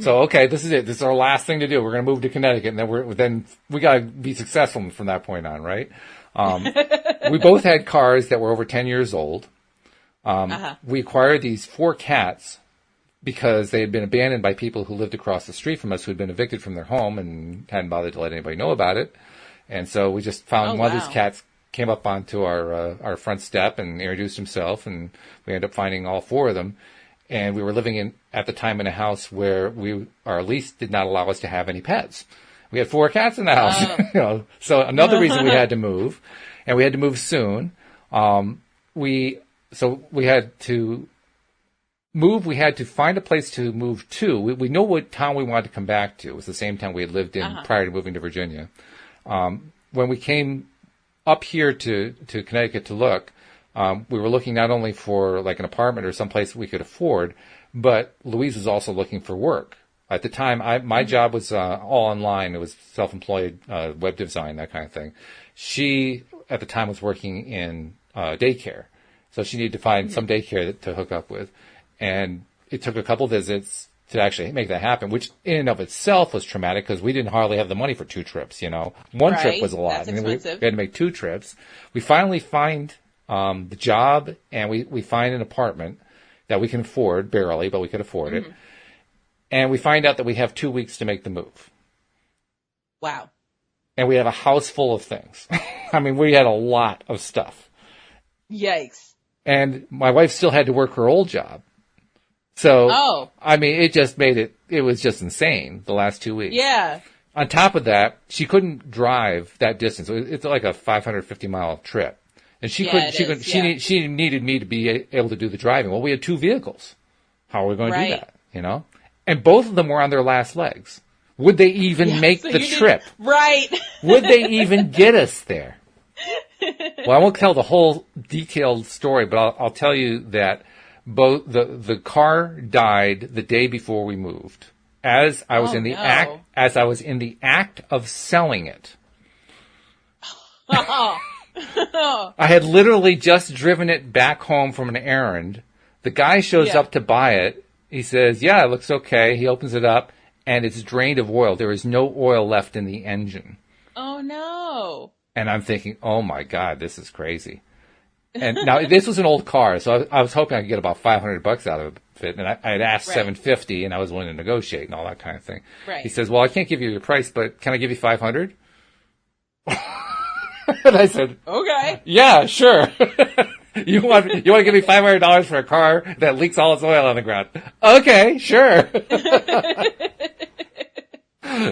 So, this is it. This is our last thing to do. We're going to move to Connecticut, and then we got to be successful from that point on, right? We both had cars that were over 10 years old. We acquired these 4 cats because they had been abandoned by people who lived across the street from us who had been evicted from their home and hadn't bothered to let anybody know about it. And so we just found one of these cats, came up onto our front step and introduced himself, and we ended up finding all 4 of them. And we were living at the time in a house where our lease did not allow us to have any pets. We had 4 cats in the house. So another reason we had to move, and we had to move soon. We had to move. We had to find a place to move to. We know what town we wanted to come back to. It was the same town we had lived in prior to moving to Virginia. When we came up here to Connecticut to look, we were looking not only for like an apartment or someplace we could afford, but Louise was also looking for work. At the time, my job was all online. It was self-employed, web design, that kind of thing. She, at the time, was working in daycare. So she needed to find some daycare to hook up with. And it took a couple visits to actually make that happen, which in and of itself was traumatic because we didn't hardly have the money for 2 trips, One trip was a lot. That's expensive. We had to make 2 trips. We finally find the job, and we find an apartment that we can afford, barely, but we could afford it. And we find out that we have 2 weeks to make the move. Wow. And we have a house full of things. I mean, we had a lot of stuff. Yikes. And my wife still had to work her old job. So, I mean, it just it was just insane the last 2 weeks. Yeah. On top of that, she couldn't drive that distance. It's like a 550-mile trip. And she needed me to be able to do the driving. Well, we had 2 vehicles. How are we going to do that, And both of them were on their last legs. Would they even make the trip? Right. Would they even get us there? Well, I won't tell the whole detailed story, but I'll tell you that both the car died the day before we moved. As I was in the act of selling it. I had literally just driven it back home from an errand. The guy shows up to buy it. He says, "Yeah, it looks okay." He opens it up, and it's drained of oil. There is no oil left in the engine. Oh, no. And I'm thinking, oh, my God, this is crazy. And now, this was an old car, so I was hoping I could get about $500 out of it. And I had asked $750, and I was willing to negotiate and all that kind of thing. Right. He says, "Well, I can't give you your price, but can I give you $500?" And I said, "Okay. Yeah, sure." You want to give me $500 for a car that leaks all its oil on the ground? Okay, sure.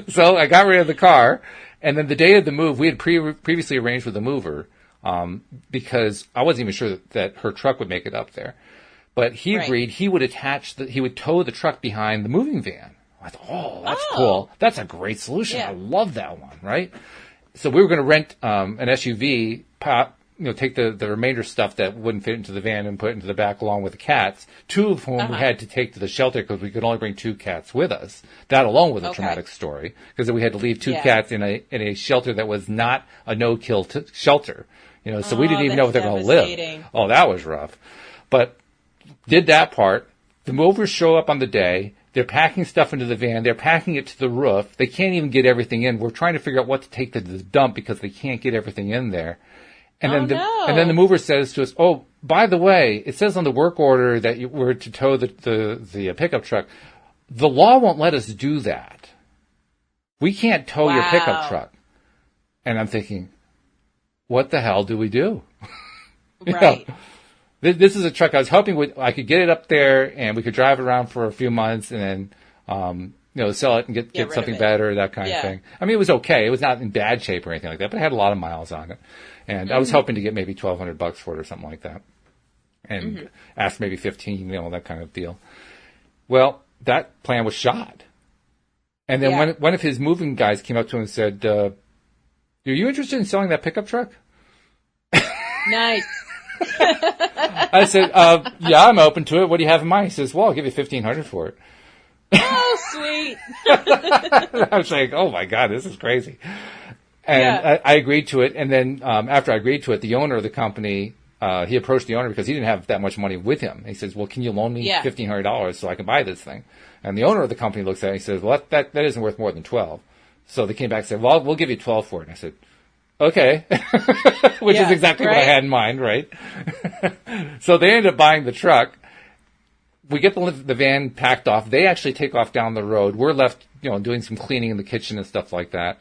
So I got rid of the car, and then the day of the move, we had previously arranged with the mover, because I wasn't even sure that her truck would make it up there. But he agreed he would he would tow the truck behind the moving van. I thought, oh, that's cool. That's a great solution. Yeah. I love that one, right? So we were going to rent an SUV, take the remainder stuff that wouldn't fit into the van and put it into the back along with the cats, two of whom we had to take to the shelter because we could only bring 2 cats with us. That alone was a traumatic story because we had to leave 2 cats in a shelter that was not a no-kill shelter. So we didn't even know if they were going to live. Oh, that was rough. But did that part. The movers show up on the day. They're packing stuff into the van. They're packing it to the roof. They can't even get everything in. We're trying to figure out what to take to the dump because they can't get everything in there. And then the mover says to us, "Oh, by the way, it says on the work order that you were to tow the pickup truck. The law won't let us do that. We can't tow your pickup truck." And I'm thinking, what the hell do we do? Right. This is a truck I was hoping I could get it up there and we could drive it around for a few months and then, sell it and get something better, that kind of thing. I mean, it was okay. It was not in bad shape or anything like that, but it had a lot of miles on it. And I was hoping to get maybe $1,200 for it or something like that. And asked maybe 15, that kind of deal. Well, that plan was shot. And then one of his moving guys came up to him and said, "Are you interested in selling that pickup truck?" Nice. I said, "Yeah, I'm open to it. What do you have in mind?" He says, "Well, I'll give you $1,500 for it." Oh, sweet. I was like, oh my God, this is crazy. And I agreed to it. And then after I agreed to it, the owner of the company, he approached the owner because he didn't have that much money with him. He says, "Well, can you loan me $1,500 so I can buy this thing?" And the owner of the company looks at it and he says, "Well, that isn't worth more than 12." So they came back and said, "Well, we'll give you 12 for it." And I said, "Okay," which is exactly what I had in mind, right? So they ended up buying the truck. We get the van packed off. They actually take off down the road. We're left, doing some cleaning in the kitchen and stuff like that.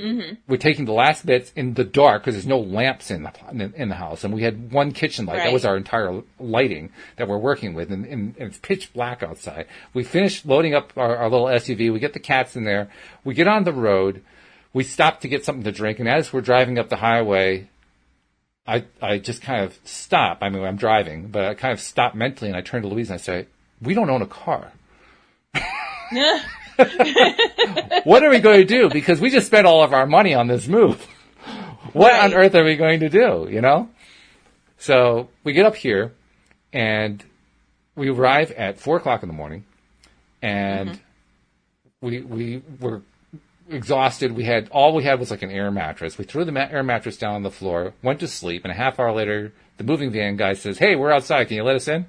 Mm-hmm. We're taking the last bits in the dark because there's no lamps in the house, and we had one kitchen light. That was our entire lighting that we're working with, and it's pitch black outside. We finish loading up our little SUV. We get the cats in there. We get on the road. We stop to get something to drink, and as we're driving up the highway, I just kind of stop. I mean, I'm driving, but I kind of stop mentally, and I turn to Louise and I say, "We don't own a car." What are we going to do? Because we just spent all of our money on this move. What on earth are we going to do, So we get up here, and we arrive at 4:00 in the morning, and we were exhausted. All we had was like an air mattress. We threw the air mattress down on the floor, went to sleep, and a half hour later, the moving van guy says, "Hey, we're outside. Can you let us in?"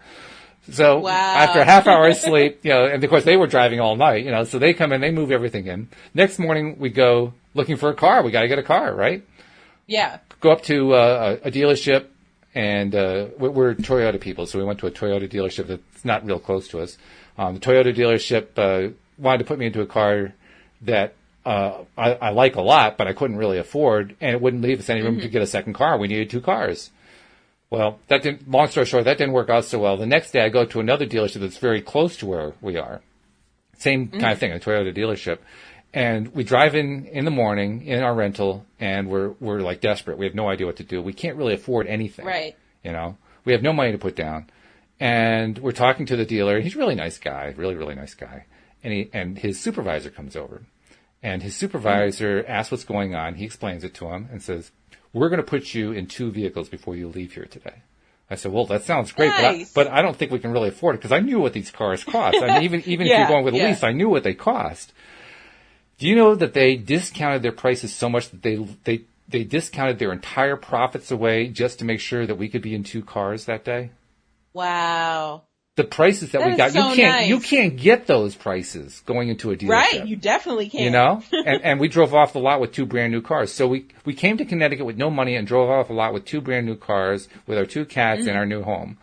So after a half hour of sleep, and of course they were driving all night, so they come in, they move everything in. Next morning, we go looking for a car. We got to get a car, right? Yeah. Go up to a dealership, and we're Toyota people, so we went to a Toyota dealership that's not real close to us. The Toyota dealership wanted to put me into a car that I like a lot, but I couldn't really afford, and it wouldn't leave us any room to get a second car. We needed 2 cars. Well, long story short, that didn't work out so well. The next day I go to another dealership that's very close to where we are. Same kind of thing, a Toyota dealership. And we drive in the morning in our rental, and we're like desperate. We have no idea what to do. We can't really afford anything. Right. We have no money to put down. And we're talking to the dealer. He's a really nice guy, really, really nice guy. And his supervisor comes over. And his supervisor asks what's going on. He explains it to him and says, we're going to put you in 2 vehicles before you leave here today. I said, well, that sounds great, nice. but I don't think we can really afford it because I knew what these cars cost. I mean, even if you're going with a lease, I knew what they cost. Do you know that they discounted their prices so much that they discounted their entire profits away just to make sure that we could be in 2 cars that day? Wow. The prices that we got, so you can't get those prices going into a dealership. Right, you definitely can't. You know? and we drove off the lot with 2 brand new cars. So we came to Connecticut with no money and drove off the lot with 2 brand new cars with our 2 cats and our new home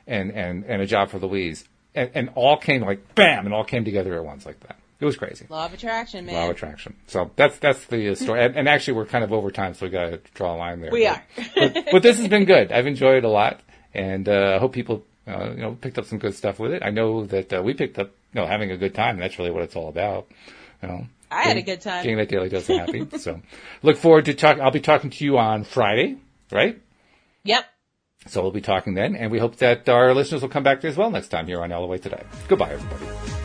and a job for Louise. And all came like, bam, and all came together at once like that. It was crazy. Law of attraction, man. Law of attraction. So that's the story. And actually we're kind of over time, so we got to draw a line there. We are. but this has been good. I've enjoyed it a lot. And I hope people picked up some good stuff with it. I know that we picked up, having a good time. That's really what it's all about. I had a good time. Getting that daily dose of happy. So look forward to I'll be talking to you on Friday, right? Yep. So we'll be talking then, and we hope that our listeners will come back as well next time here on LOA Today. Goodbye, everybody.